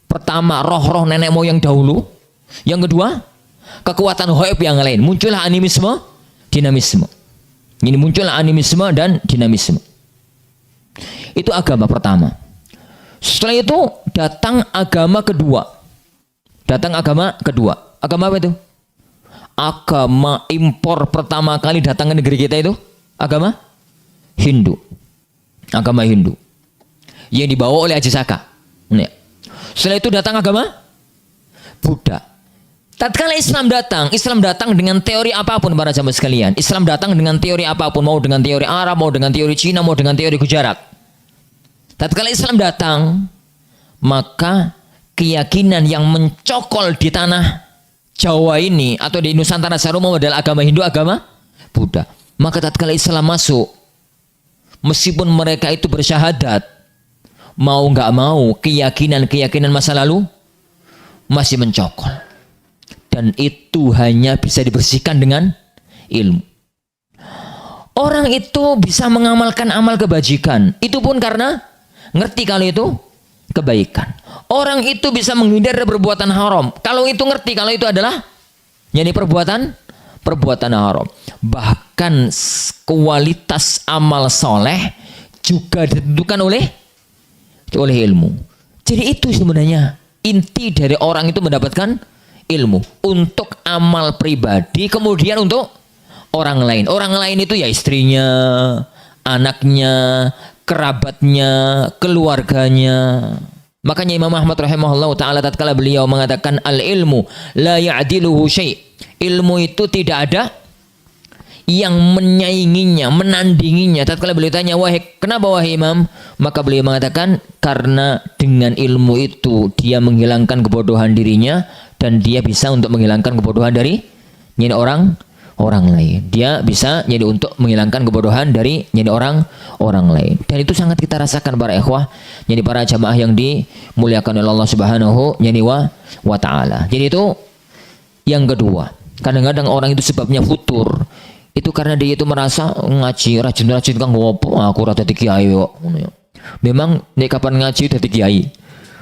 Pertama, roh-roh nenek moyang dahulu. Yang kedua, kekuatan gaib yang lain. Muncullah animisme, dinamisme. Ini muncullah animisme dan dinamisme. Itu agama pertama. Setelah itu datang agama kedua. Agama apa itu? Agama impor pertama kali datang ke negeri kita itu agama Hindu. Agama Hindu yang dibawa oleh Haji Saka. Setelah itu datang agama Buddha. Tatkala Islam datang dengan teori apapun para jamaah sekalian. Islam datang dengan teori apapun, mau dengan teori Arab, mau dengan teori Cina, mau dengan teori Gujarat. Tatkala Islam datang, maka keyakinan yang mencokol di tanah Jawa ini atau di Nusantara secara umum adalah agama Hindu, agama Buddha. Maka tatkala Islam masuk, meskipun mereka itu bersyahadat, mau nggak mau keyakinan masa lalu masih mencokol. Dan itu hanya bisa dibersihkan dengan ilmu. Orang itu bisa mengamalkan amal kebajikan. Itu pun karena ngerti kalau itu kebaikan. Orang itu bisa menghindar dari perbuatan haram. Kalau itu ngerti kalau itu adalah jadi perbuatan haram. Bahkan kualitas amal soleh juga ditentukan oleh ilmu. Jadi itu sebenarnya inti dari orang itu mendapatkan ilmu untuk amal pribadi, kemudian untuk orang lain. Orang lain itu ya istrinya, anaknya, kerabatnya, keluarganya. Makanya Imam Ahmad rahimahullah ta'ala tatkala beliau mengatakan al-ilmu la ya'diluhu syai'. Ilmu itu tidak ada yang menyainginya, menandinginya. Tatkala beliau tanya, kenapa wahai Imam? Maka beliau mengatakan karena dengan ilmu itu dia menghilangkan kebodohan dirinya dan dia bisa untuk menghilangkan kebodohan dari orang lain. Dia bisa jadi untuk menghilangkan kebodohan dari orang lain. Dan itu sangat kita rasakan para ikhwah, jadi para jamaah yang dimuliakan oleh Allah Subhanahu wa taala. Jadi itu yang kedua. Kadang-kadang orang itu sebabnya futur. Itu karena dia itu merasa ngaji rajin kan ngopo aku ora dadi kiai kok. Memang nek kapan ngaji dadi kiai.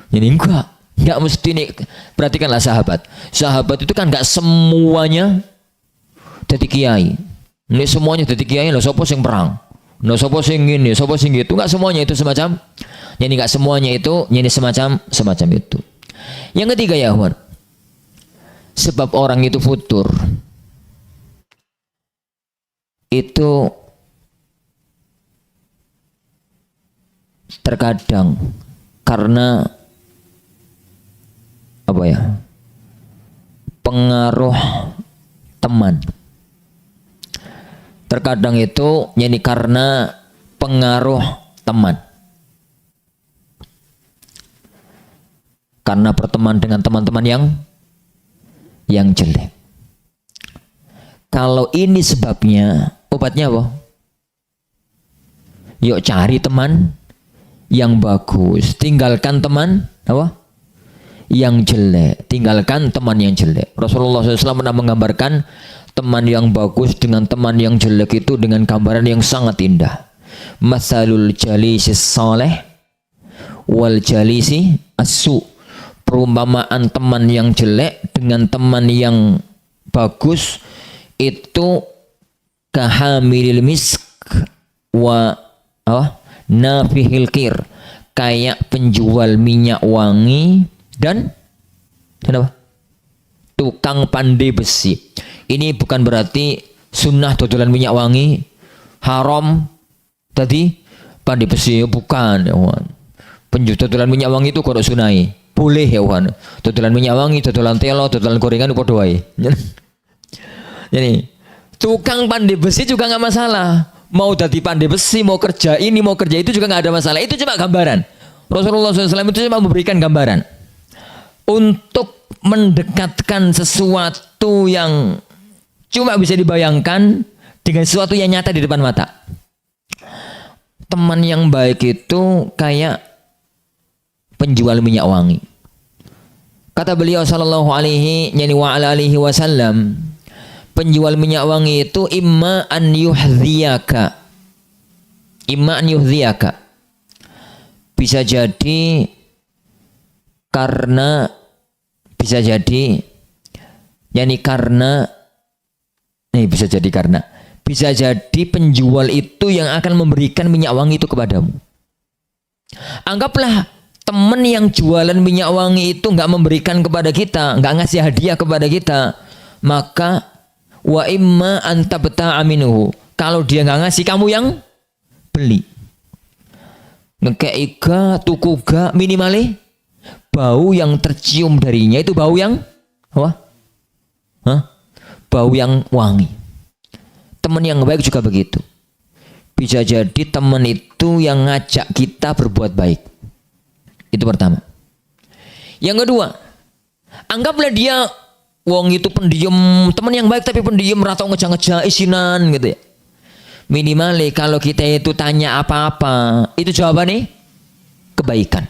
Jadi enggak mesti nih. Perhatikanlah sahabat. Sahabat itu kan enggak semuanya dadi kiai. Nek semuanya dadi kiai lho sapa sing perang? No sapa sing ngene, sapa sing gitu, enggak semuanya itu semacam. Yani enggak semuanya itu yani semacam itu. Yang ketiga ya, Ikhwan. Sebab orang itu futur. Itu terkadang karena apa ya? Pengaruh teman. Terkadang itu yani karena pengaruh teman. Karena berteman dengan teman-teman yang jelek. Kalau ini sebabnya, obatnya apa? Yuk cari teman yang bagus, tinggalkan teman apa? Yang jelek, tinggalkan teman yang jelek. Rasulullah SAW pernah menggambarkan teman yang bagus dengan teman yang jelek itu dengan gambaran yang sangat indah. Masalul jalisi saleh wal jalisi asu. Perumpamaan teman yang jelek dengan teman yang bagus itu kahamilil misk wa nafihil kir, kayak penjual minyak wangi dan apa? Tukang pandai besi. Ini bukan berarti sunnah dodolan minyak wangi haram tadi pandai besi, bukan ya Wan. Penjual dodolan minyak wangi itu kodok sunai. Boleh ya Wan. Dodolan minyak wangi, dodolan telo, dodolan gorengan itu padha wae. Jadi tukang pandai besi juga nggak masalah. Mau jadi pandai besi, mau kerja ini, mau kerja itu juga nggak ada masalah. Itu cuma gambaran. Rasulullah SAW itu cuma memberikan gambaran untuk mendekatkan sesuatu yang cuma bisa dibayangkan dengan sesuatu yang nyata di depan mata. Teman yang baik itu kayak penjual minyak wangi. Kata beliau sallallahu alaihi wasallam, penjual minyak wangi itu imma an yuhdhiyaka. Bisa jadi karena bisa jadi penjual itu yang akan memberikan minyak wangi itu kepadamu. Anggaplah teman yang jualan minyak wangi itu nggak memberikan kepada kita, nggak ngasih hadiah kepada kita, maka wa imma antabta'a minhu. Kalau dia nggak ngasih, kamu yang beli. Ngekeiga, tukuga, minimale bau yang tercium darinya itu bau yang apa? Bau yang wangi. Teman yang baik juga begitu. Bisa jadi teman itu yang ngajak kita berbuat baik. Itu pertama. Yang kedua, anggaplah dia wong itu pendiam, teman yang baik tapi pendiam, atau ngeja-ngeja isinan gitu ya. Minimal kalau kita itu tanya apa-apa, itu jawabannya kebaikan.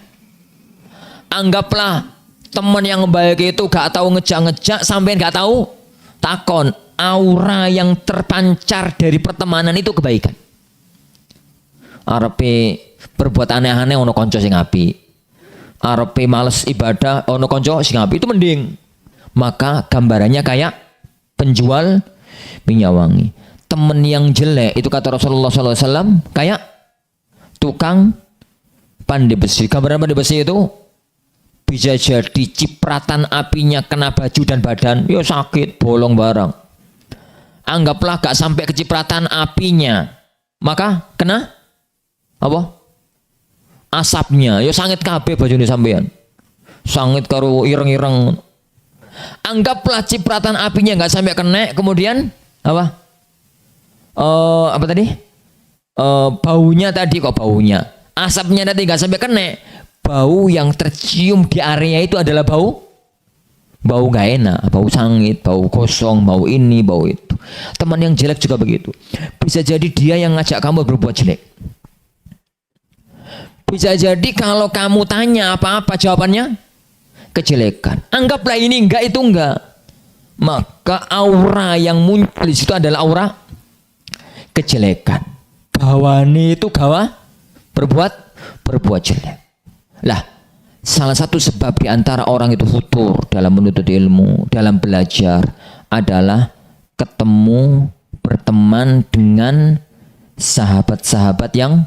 Anggaplah teman yang baik itu gak tahu ngejak-ngejak, sampai gak tahu takon, aura yang terpancar dari pertemanan itu kebaikan. Arepe berbuat aneh-aneh ono konco sing apik. Arepe males ibadah ono konco sing apik, itu mending. Maka gambarannya kayak penjual minyak wangi. Teman yang jelek itu kata Rasulullah SAW kayak tukang pandai besi. Gambaran pandai besi itu bisa jadi cipratan apinya kena baju dan badan, ya sakit, bolong barang. Anggaplah gak sampai kecipratan apinya, maka kena apa? Asapnya, ya sangit kabeh bajune sampean. Sangit karo ireng-ireng. Anggaplah cipratan apinya nggak sampai kena, kemudian apa? Apa tadi? Baunya tadi kok baunya. Asapnya tadi nggak sampai kena. Bau yang tercium di area itu adalah bau nggak enak, bau sangit, bau kosong, bau ini, bau itu. Teman yang jelek juga begitu. Bisa jadi dia yang ngajak kamu berbuat jelek. Bisa jadi kalau kamu tanya apa-apa jawabannya kejelekan. Anggaplah ini enggak, itu enggak. Maka aura yang muncul di situ adalah aura kejelekan. Gawane itu gawa berbuat jelek. Lah, salah satu sebab di antara orang itu futur dalam menuntut ilmu, dalam belajar adalah berteman dengan sahabat-sahabat yang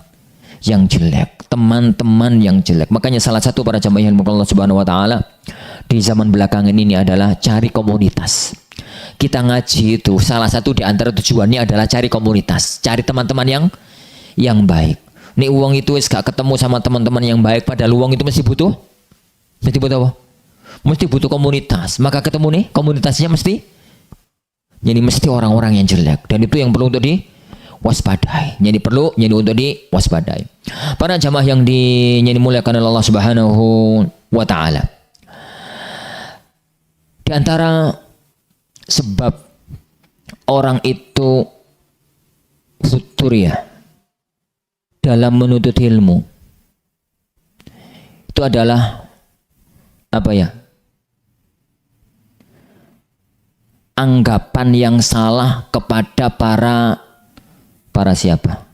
jelek, teman-teman yang jelek. Makanya salah satu para jamaah yang Allah Subhanahu wa taala di zaman belakangan ini adalah cari komunitas. Kita ngaji itu salah satu di antara tujuannya adalah cari komunitas, cari teman-teman yang baik. Nih uang itu gak ketemu sama teman-teman yang baik, padahal uang itu mesti butuh apa? Mesti butuh komunitas. Maka ketemu nih komunitasnya mesti orang-orang yang jelek, dan itu yang perlu untuk diwaspadai. Jadi untuk diwaspadai. Para jamaah yang dimuliakan oleh Allah Subhanahu wa taala. Di antara sebab orang itu futur ya dalam menuntut ilmu itu adalah apa ya? Anggapan yang salah kepada para siapa?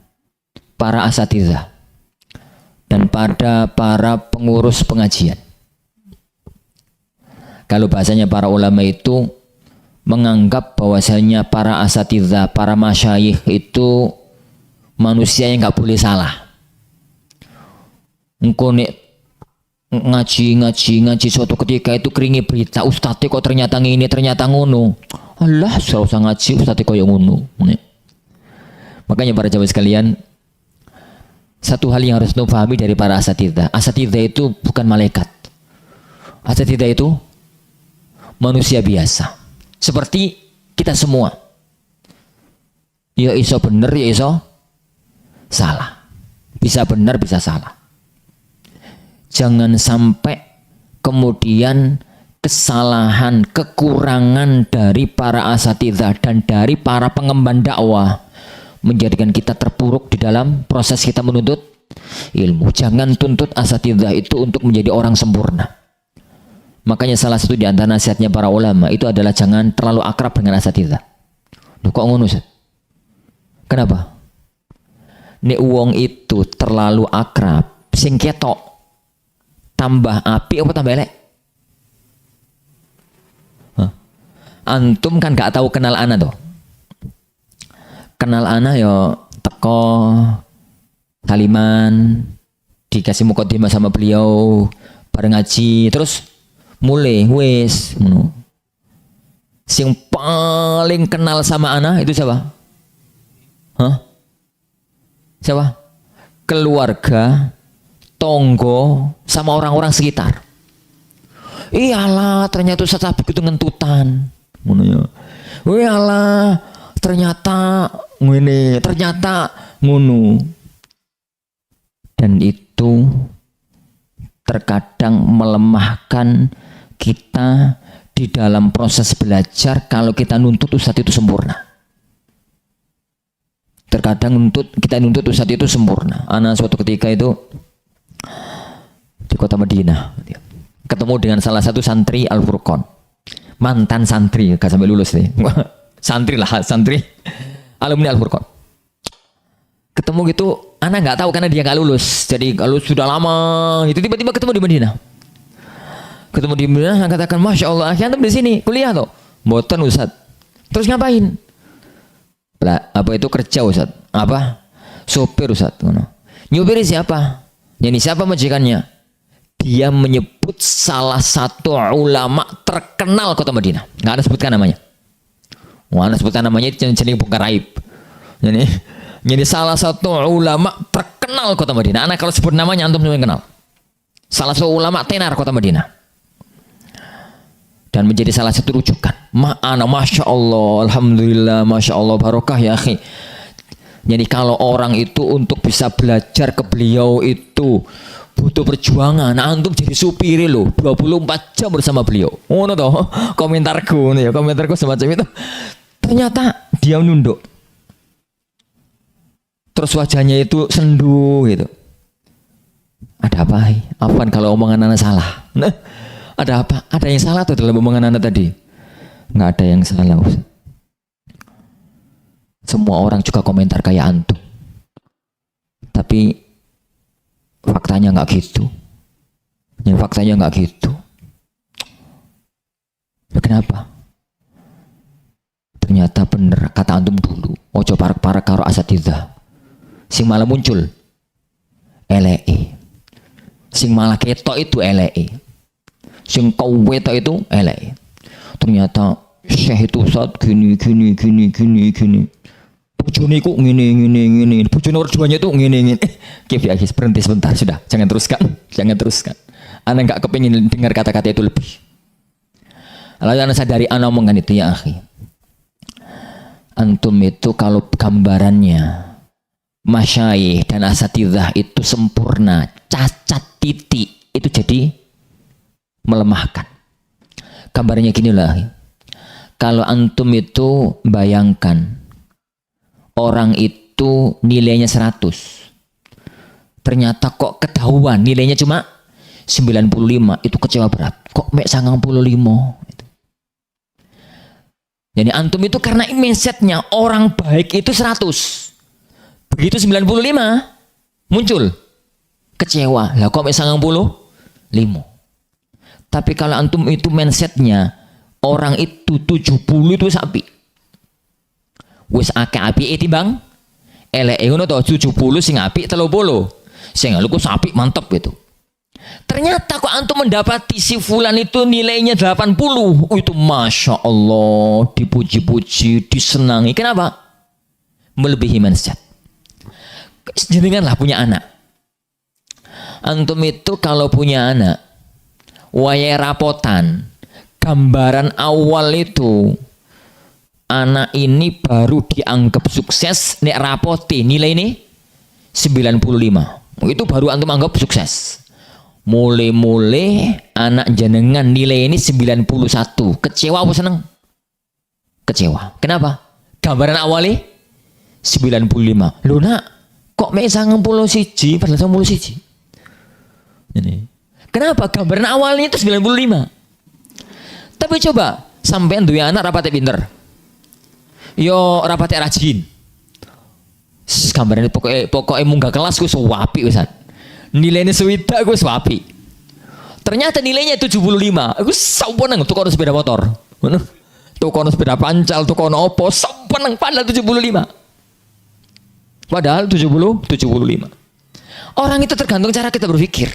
Para asatidzah dan pada para pengurus pengajian. Kalau bahasanya para ulama itu menganggap bahwasanya para asatidzah, para masyayikh itu manusia yang nggak boleh salah. Engkau nek ngaji suatu ketika itu keringi berita ustadz kok ternyata ini ternyata ngono. Allah, usah ngaji ustadz kok yang ngono. Makanya para jamaah sekalian, satu hal yang harus kita pahami dari para asatidzah. Asatidzah itu bukan malaikat. Asatidzah itu manusia biasa. Seperti kita semua. Ya iso bener, ya iso salah. Bisa benar, bisa salah. Jangan sampai kemudian kesalahan, kekurangan dari para asatidzah dan dari para pengemban dakwah menjadikan kita terpuruk di dalam proses kita menuntut ilmu. Jangan tuntut asatidzah itu untuk menjadi orang sempurna. Makanya salah satu di antara nasihatnya para ulama itu adalah jangan terlalu akrab dengan asatidzah. Loh kok ngono Ustaz? Kenapa? Nek wong itu terlalu akrab, sing ketok tambah api apa tambah elek? Antum kan gak tahu kenal ana toh. Kenal ana yo teko Saliman, dikasih mukadimah sama beliau, bareng ngaji, terus mulai wes sing paling kenal sama ana itu siapa? Siapa? Keluarga, tonggo, sama orang-orang sekitar. Iyalah, ternyata Ustaz Habib itu ngentutan. Iyalah, ternyata ngene, ternyata ngono. Dan itu terkadang melemahkan kita di dalam proses belajar kalau kita nuntut ustadz itu sempurna. Terkadang kita nuntut ustadz itu sempurna. Ana suatu ketika itu di kota Madinah ketemu dengan salah satu santri Al-Furqan, mantan santri, gak sampai lulus nih. Santri alumni Al-Furqan. Ketemu gitu, ana nggak tahu karena dia nggak lulus. Jadi kalau sudah lama itu tiba-tiba ketemu di Madinah. Ketemu di Madinah, katakan Masya Allah, antum di sini kuliah toh? Mboten Ustaz. Terus ngapain? Apa itu kerja Ustaz? Apa? Sopir Ustaz. Nyupiri siapa? Ini siapa majikannya? Dia menyebut salah satu ulama terkenal kota Madinah. Nggak ada sebutkan namanya. Ada sebutkan namanya itu jadi bongkar aib. Jadi salah satu ulama terkenal kota Madinah. Anak kalau sebut namanya antum semua kenal. Salah satu ulama tenar kota Madinah. Dan menjadi salah satu rujukan. Masya Allah, Alhamdulillah, Masya Allah, barokah ya akhi. Jadi kalau orang itu untuk bisa belajar ke beliau itu butuh perjuangan. Antum jadi supiri loh, 24 jam bersama beliau. Oh no toh, komentarku semacam itu. Ternyata dia nunduk. Terus wajahnya itu sendu gitu. Ada apa? Apaan kalau omongan anak salah? Nah, ada apa? Ada yang salah tuh dalam omongan anak tadi? Nggak ada yang salah Ustaz. Semua orang juga komentar kayak antum. Tapi faktanya nggak gitu. Faktanya nggak gitu. Kenapa? Ternyata bener kata antum dulu. Ojo parak-parak karo asatidzah. sing malah muncul eleke, sing malah ketok itu eleke, sing kowe tok itu eleke. Ternyata Syekh itu saat gini. Bojone iku ngene. Bojone nomor 2-nya itu ngene. Oke, berhenti sebentar sudah. Jangan teruskan. Ana enggak kepingin dengar kata-kata itu lebih. Lalu ana sadari ana omongan itu ya akhi. Antum itu kalau gambarannya masyayikh dan asatidzah itu sempurna, cacat titik itu jadi melemahkan. Gambarnya gini lah. Kalau antum itu bayangkan orang itu nilainya 100. Ternyata kok ketahuan nilainya cuma 95, itu kecewa berat. Kok mek 95 gitu. Jadi antum itu karena mindsetnya orang baik itu 100. Begitu 95 muncul kecewa. Lah kok mek 95. Tapi kalau antum itu mindsetnya orang itu 70 itu sapi. Wis akeh apike timbang eleke ngono to 70 sing apik 30. Sing lu ku sapi mantep gitu. Ternyata kok antum mendapati si fulan itu nilainya 80. Itu Masya Allah, dipuji-puji, disenangi. Kenapa? Melebihi mindset. Jenengan lah punya anak. Antum itu kalau punya anak waya rapotan, gambaran awal itu anak ini baru dianggap sukses nek rapoti nilai ini 95. Itu baru antum anggap sukses. Mulai anak jenengan nilai ini 91. Kecewa apa seneng? Kecewa. Kenapa? Gambaran awalnya 95. Loh nak, kok mek 91 padahal 91. Ini. Kenapa? Gambaran awalnya itu 95. Tapi coba sampean duwe anak rapate pinter. Yo rapate rajin. Gambarane pokoknya munggah kelas ku suwapi wisan. Nilainya swidak ku suwapi. Ternyata nilainya 75. Aku sampeneng tukono sepeda motor. Ngono. Tukono sepeda pancal, tukono opo, sampeneng padahal 75. Padahal 75. Orang itu tergantung cara kita berpikir.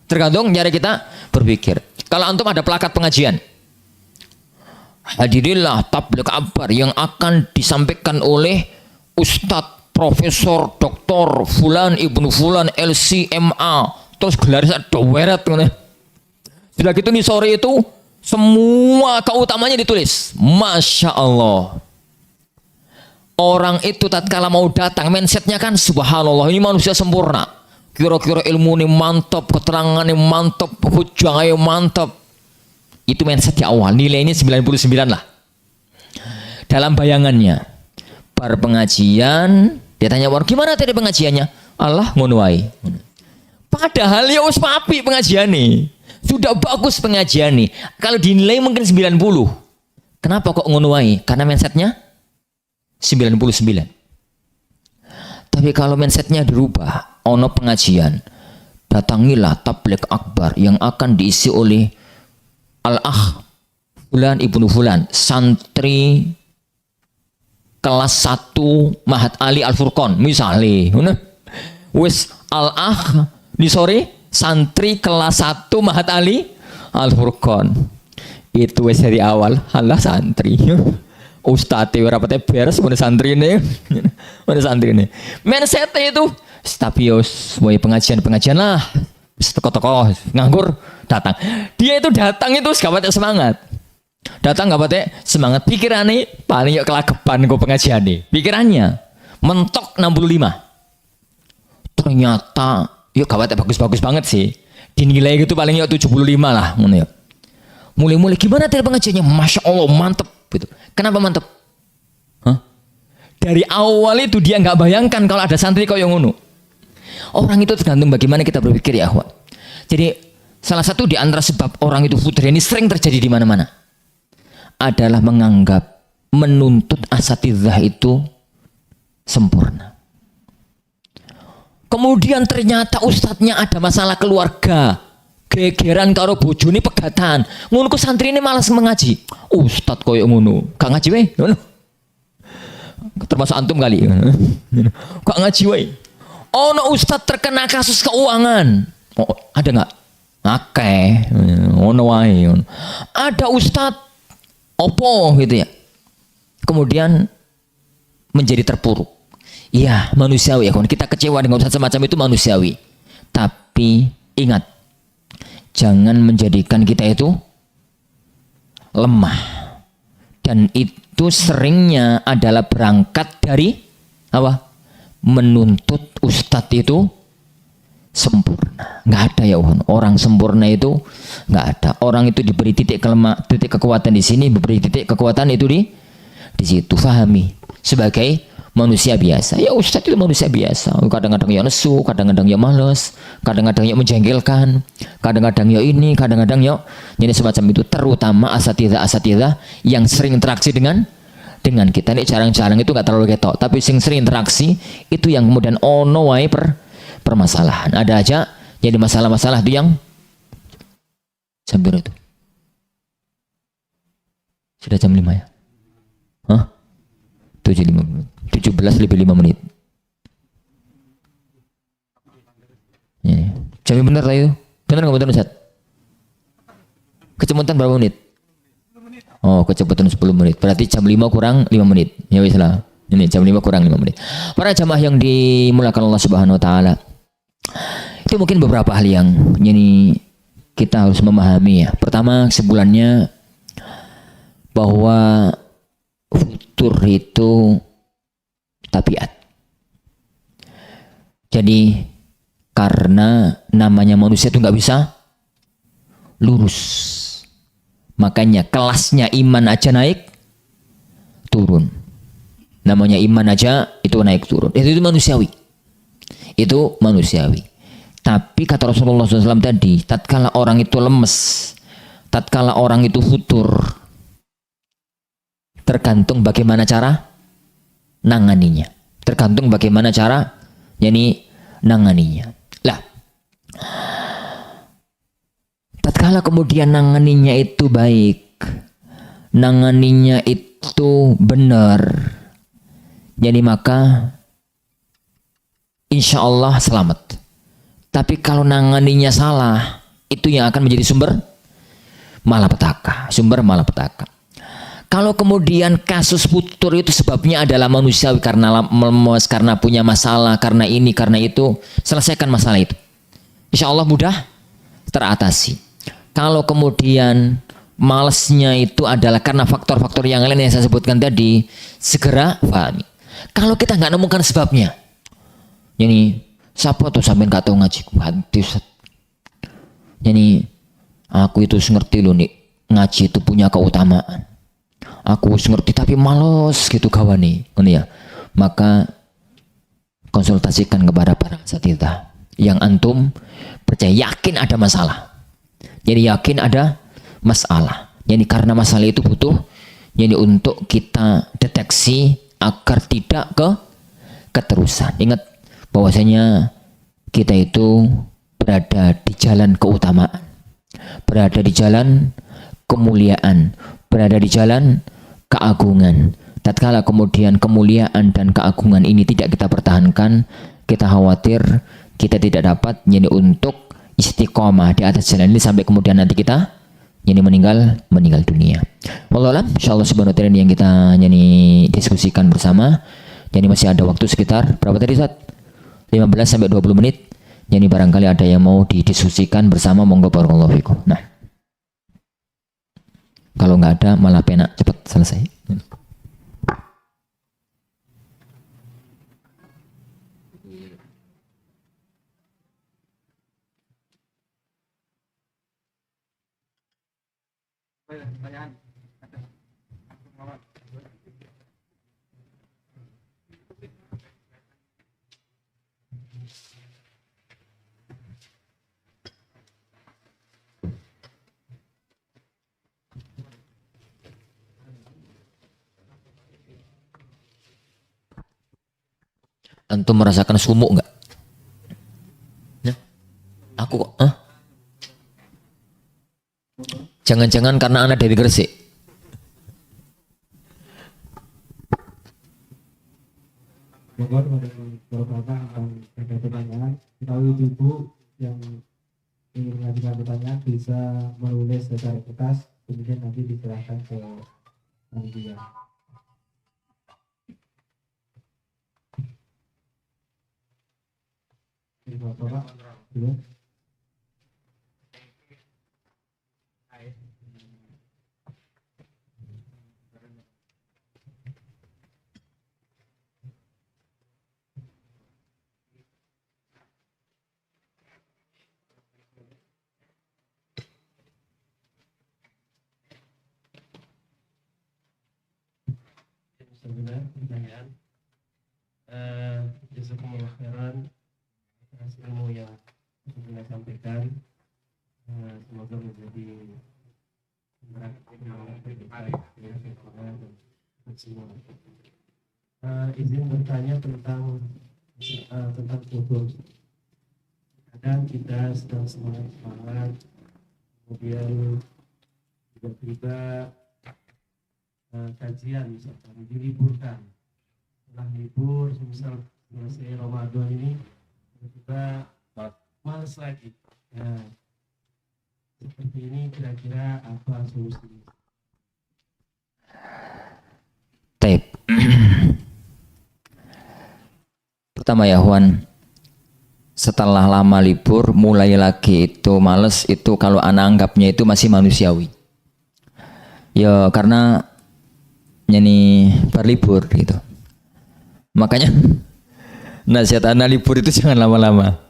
Tergantung cara kita berpikir. Kalau antum ada plakat pengajian, hadirilah tabligh akbar yang akan disampaikan oleh Ustadz Profesor Dr. Fulan Ibnu Fulan LCMA, terus gelarnya doweret. Sudah gitu nih sore itu semua keutamanya ditulis. Masya Allah. Orang itu tatkala mau datang mindsetnya kan subhanallah, ini manusia sempurna. Kira-kira ilmu ini mantap, keterangan ini mantap, hujahnya mantap. Itu mindset di awal, nilainya 99 lah. Dalam bayangannya, bar pengajian, dia tanya orang gimana tadi pengajiannya? Allah ngono wae. Padahal ya wis apik pengajiane. Sudah bagus pengajiane. Kalau dinilai mungkin 90. Kenapa kok ngono wae? Karena mindsetnya 99. Tapi kalau mindsetnya dirubah, ono pengajian, datangilah tabligh akbar yang akan diisi oleh Al-Akh Fulan Ibnu Fulan, santri kelas 1 Mahat Ali Al-Furqan misalnya. Wis Al-Akh di sore santri kelas 1 Mahat Ali Al-Furqan. Itu wis dari awal halah santri. Ustadz ora pate beres mana santri ini. Mindset itu stabios, wae pengajian lah. Toko-toko nganggur datang. Dia itu datang itu gak pate semangat. Datang gak pate semangat. Pikirannya paling yuk kelagepan kok pengajian nih. Pikirannya mentok 65. Ternyata yuk gak pate bagus-bagus banget sih. Dinilai gitu paling yuk 75 lah. Mulai-mulai gimana tadi pengajiannya? Masya Allah mantep. Gitu. Kenapa mantep? Dari awal itu dia nggak bayangkan kalau ada santri kau yang ngono. Orang itu tergantung bagaimana kita berpikir ya akhwat. Jadi salah satu di antara sebab orang itu futur ini sering terjadi di mana-mana adalah menganggap menuntut asatidzah itu sempurna. Kemudian ternyata ustadznya ada masalah keluarga. Gegeran karo bojone pegatan. Ngono ku santri ini malas mengaji. Ustad koyo ngono. Gak ngaji weh. Ngono. termasuk antum kali. Kok ngaji wae? Ono ustad terkena kasus keuangan. Oh, ada nggak? Akeh. Ono wae. Ada ustad opo gitu ya. Kemudian menjadi terpuruk. Iya, manusiawi ya. Kita kecewa dengan ustad semacam itu manusiawi. Tapi ingat, jangan menjadikan kita itu lemah. Dan itu seringnya adalah berangkat dari apa? Menuntut ustadz itu sempurna. Nggak ada ya orang sempurna itu nggak ada. Orang itu diberi titik kekuatan di sini, diberi titik kekuatan itu di situ. Fahami sebagai manusia biasa. Ya ustadz itu manusia biasa. Kadang-kadang ya nesu, kadang-kadang ya males, kadang-kadang ya menjengkelkan, kadang-kadang ya ini, kadang-kadang ya jadi semacam itu. Terutama asatidzah yang sering interaksi dengan kita. Ini jarang-jarang itu nggak terlalu ketok, tapi sering interaksi itu yang kemudian ono wae permasalahan. Ada aja jadi masalah-masalah itu yang sambil itu. Sudah jam 5 ya? Hah? 17 lebih 5 menit. Ya. Jam benar lah itu. Benar nggak benar Ustaz? Kecemutan berapa menit? Oh, kecepatan 10 menit. Berarti jam 5 kurang 5 menit. Ya wis lah. Ini jam 5 kurang 5 menit. Para jamaah yang dimuliakan Allah Subhanahu wa taala. Itu mungkin beberapa hal yang ini kita harus memahami ya. Pertama, kesimpulannya bahwa futur itu tabiat. Jadi karena namanya manusia itu nggak bisa lurus, makanya kelasnya iman aja naik turun. Namanya iman aja itu naik turun. Itu manusiawi. Itu manusiawi. Tapi kata Rasulullah SAW tadi, tatkala orang itu lemes, tatkala orang itu futur, tergantung bagaimana cara nanganinya. Tergantung bagaimana cara nanganinya. Lah, tatkala kemudian nanganinya itu baik, nanganinya itu benar, jadi maka insya Allah selamat. Tapi kalau nanganinya salah, itu yang akan menjadi sumber malapetaka. Kalau kemudian kasus futur itu sebabnya adalah manusiawi, karena lemes, karena punya masalah, karena ini, karena itu, selesaikan masalah itu. Insya Allah mudah teratasi. Kalau kemudian malesnya itu adalah karena faktor-faktor yang lain yang saya sebutkan tadi, segera pahami. Kalau kita nggak nemukan sebabnya, ini siapa tuh sampean gak tahu ngaji hati. Ini aku itu ngerti loh nih, ngaji itu punya keutamaan. Aku ngerti tapi males gitu kawan nih, ya. Maka konsultasikan kepada para asatidzah yang antum percaya, yakin ada masalah. Jadi yakin ada masalah. Jadi karena masalah itu butuh jadi untuk kita deteksi agar tidak keterusan. Ingat bahwasanya kita itu berada di jalan keutamaan, berada di jalan kemuliaan, berada di jalan keagungan. Tatkala kemudian kemuliaan dan keagungan ini tidak kita pertahankan, kita khawatir kita tidak dapat jadi untuk istiqomah di atas jalan ini sampai kemudian nanti kita jadi meninggal dunia. Wallahu a'lam. Insyaallah subhanahu wa ta'ala yang kita diskusikan bersama. Jadi masih ada waktu sekitar berapa tadi Ustaz? 15 sampai 20 menit. Jadi barangkali ada yang mau didiskusikan bersama, monggo barakallahu fikum. Nah, kalau nggak ada malah penak cepat selesai. Antum merasakan sumuk nggak? Ya? Aku kok? Jangan-jangan karena anak dari Gresik. Bogor pada beberapa akan ada pertanyaan. Kalau ibu yang ingin mengajukan pertanyaan bisa menulis secara kertas, kemudian nanti diserahkan ke panitia. Bapak, dulu. Sebenarnya pertanyaan jazakumullah khairan atas ilmu yang sudah sampaikan, semoga menjadi semua. Izin bertanya tentang kubur. Kadang kita sedang semangat, kemudian tiba-tiba kajian misalkan diliburkan. Setelah libur, misal selesai Ramadan ini, tiba-tiba malas lagi. Nah, seperti ini kira-kira apa solusinya? Tape. Pertama ya Juan, setelah lama libur mulai lagi itu males, itu kalau anak anggapnya itu masih manusiawi. Ya karena nyanyi berlibur gitu. Makanya nasihat anak libur itu jangan lama-lama.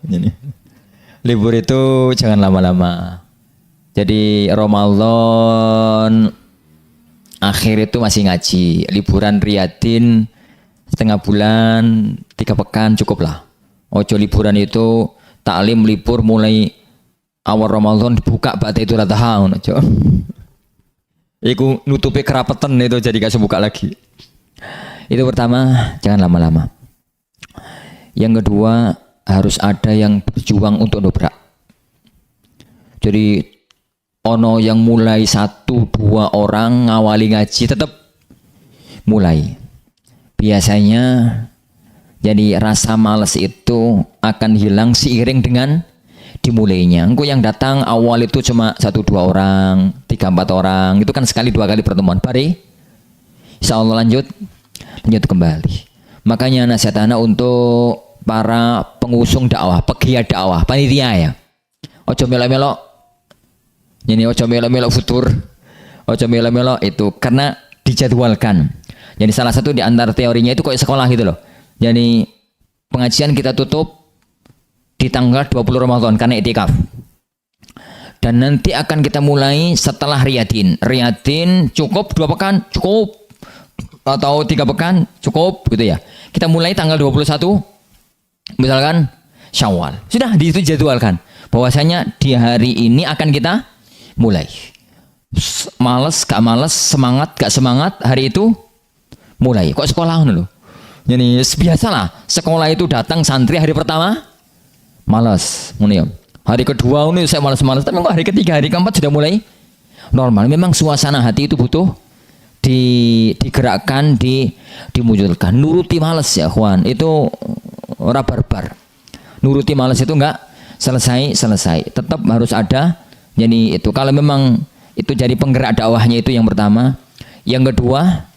Libur itu jangan lama-lama. Jadi Ramadan akhir itu masih ngaji, liburan riyadin setengah bulan, 3 pekan cukup lah. Ojo liburan itu taklim libur mulai awal Ramadan dibuka bata itu ratahan ojo. Iku nutupi kerapetan itu jadi gak sebuka lagi. Itu pertama, jangan lama-lama. Yang kedua, harus ada yang berjuang untuk dobrak. Jadi ono yang mulai 1-2 orang ngawali ngaji tetap mulai. Biasanya jadi rasa malas itu akan hilang seiring dengan dimulainya. Engkau yang datang awal itu cuma 1-2 orang, 3-4 orang, itu kan sekali 2 kali pertemuan. Bari, insya Allah lanjut kembali. Makanya nasihat anak untuk para pengusung dakwah, pegiat dakwah, panitia ya. Ojo melo-melo, ini ojo melo-melo futur, ojo melo-melo itu karena dijadwalkan. Jadi salah satu di antara teorinya itu kayak sekolah gitu loh. Jadi pengajian kita tutup di tanggal 20 Ramadan karena itikaf. Dan nanti akan kita mulai setelah riyadin. Riyadin cukup 2 pekan, cukup. Atau 3 pekan, cukup gitu ya. Kita mulai tanggal 21 misalkan Syawal. Sudah dijadwalkan bahwasanya di hari ini akan kita mulai. Males, gak males, semangat, gak semangat, hari itu mulai. Kok sekolah dulu? Jadi biasalah sekolah itu datang santri hari pertama malas, hari kedua ini saya malas-malas, tapi kok hari ketiga, hari keempat sudah mulai normal. Memang suasana hati itu butuh digerakkan, dimunculkan. Nuruti malas ya Juan, itu ora barbar. Nuruti malas itu enggak selesai. Tetap harus ada. Jadi itu kalau memang itu jadi penggerak dakwahnya itu yang pertama. Yang kedua,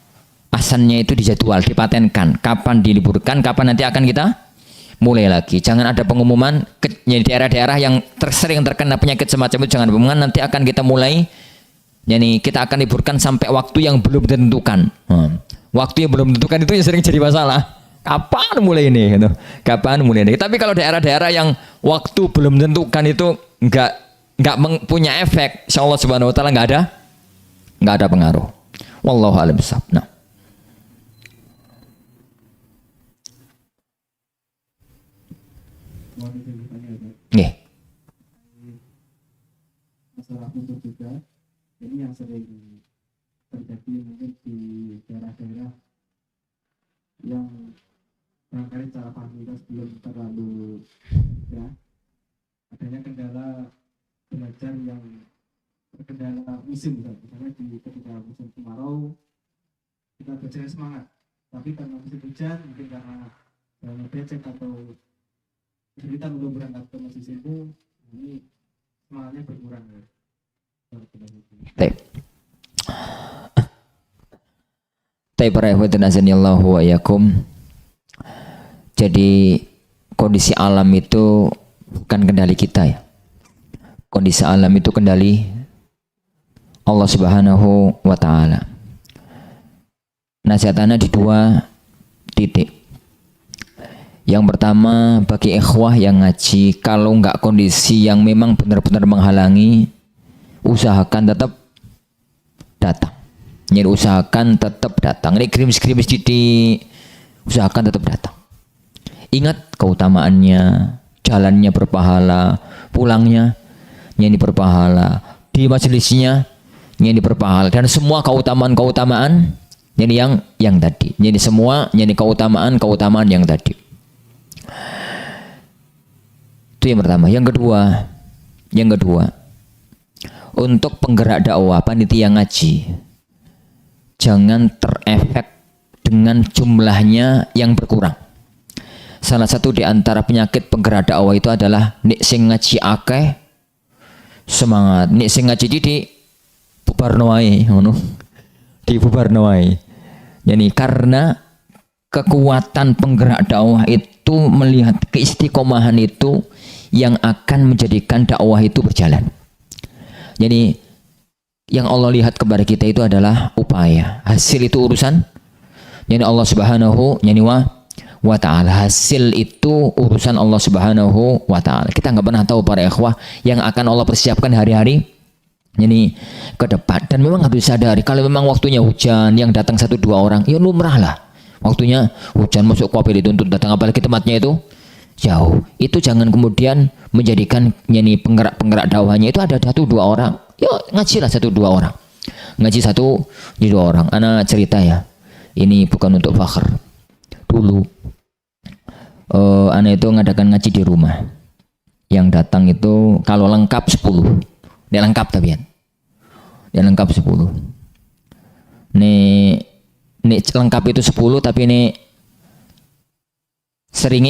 asannya itu dijadwal, dipatenkan. Kapan diliburkan, kapan nanti akan kita mulai lagi. Jangan ada pengumuman di daerah-daerah yang sering terkena penyakit semacam itu, jangan pengumuman nanti akan kita mulai. Jadi kita akan liburkan sampai waktu yang belum ditentukan. Waktu yang belum ditentukan itu yang sering jadi masalah. Kapan mulai ini? Gitu. Kapan mulai ini? Tapi kalau daerah-daerah yang waktu belum ditentukan itu nggak punya efek, insya Allah Subhanahu Wa Taala nggak ada pengaruh. Wallahu a'lam bishawab. Nah. Nggih. Masalah untuk juga ini yang sering terjadi mungkin di daerah-daerah yang barangkali cara fasilitas belum terlalu ya, adanya kendala belajar yang terkendala musim, misalnya ketika musim kemarau kita belajar semangat, tapi karena musim hujan mungkin karena ngecek atau cerita belum berangkat ke masjid itu, ini semangatnya berkurang ya. Baik. Baik para ikhwatin azanillahu wa iyyakum. Jadi kondisi alam itu bukan kendali kita ya. Kondisi alam itu kendali Allah Subhanahu wa taala. Nasihatannya di 2 titik. Yang pertama, bagi ikhwah yang ngaji, kalau enggak kondisi yang memang benar-benar menghalangi, usahakan tetap datang. Jadi usahakan tetap datang. Ini krimis-krimis titik, usahakan tetap datang. Ingat keutamaannya, jalannya berpahala, pulangnya yang berpahala, di majelisnya yang berpahala, dan semua keutamaan-keutamaan yang tadi. Jadi semua yang keutamaan yang tadi. Itu yang pertama. Yang kedua, untuk penggerak dakwah, panitia ngaji, jangan terefek dengan jumlahnya yang berkurang. Salah satu di antara penyakit penggerak dakwah itu adalah nek sing ngaji akeh semangat, nek sing ngaji didik bubarno wae ngono. Dibubarno wae. Yani karena kekuatan penggerak dakwah itu melihat keistiqomahan itu yang akan menjadikan dakwah itu berjalan. Jadi yang Allah lihat kepada kita itu adalah upaya. Hasil itu urusan yani Allah Subhanahu wa ta'ala. Hasil itu urusan Allah Subhanahu wa ta'ala. Kita nggak pernah tahu para ikhwah yang akan Allah persiapkan hari-hari ini ke depan. Dan memang harus disadari kalau memang waktunya hujan yang datang 1-2 orang, ya lumrah lah. Waktunya hujan masuk kopi dituntut datang, apalagi tempatnya itu jauh. Itu jangan kemudian menjadikan ini penggerak dakwahnya itu ada 1-2 orang. Ya ngajilah 1-2 orang. Ngaji 1-2 orang. Ana cerita ya. Ini bukan untuk fakhr. Dulu ana itu ngadakan ngaji di rumah. Yang datang itu kalau lengkap 10. Dia lengkap tapi ya. Dia lengkap 10. Nih lengkap itu 10 tapi ini seringnya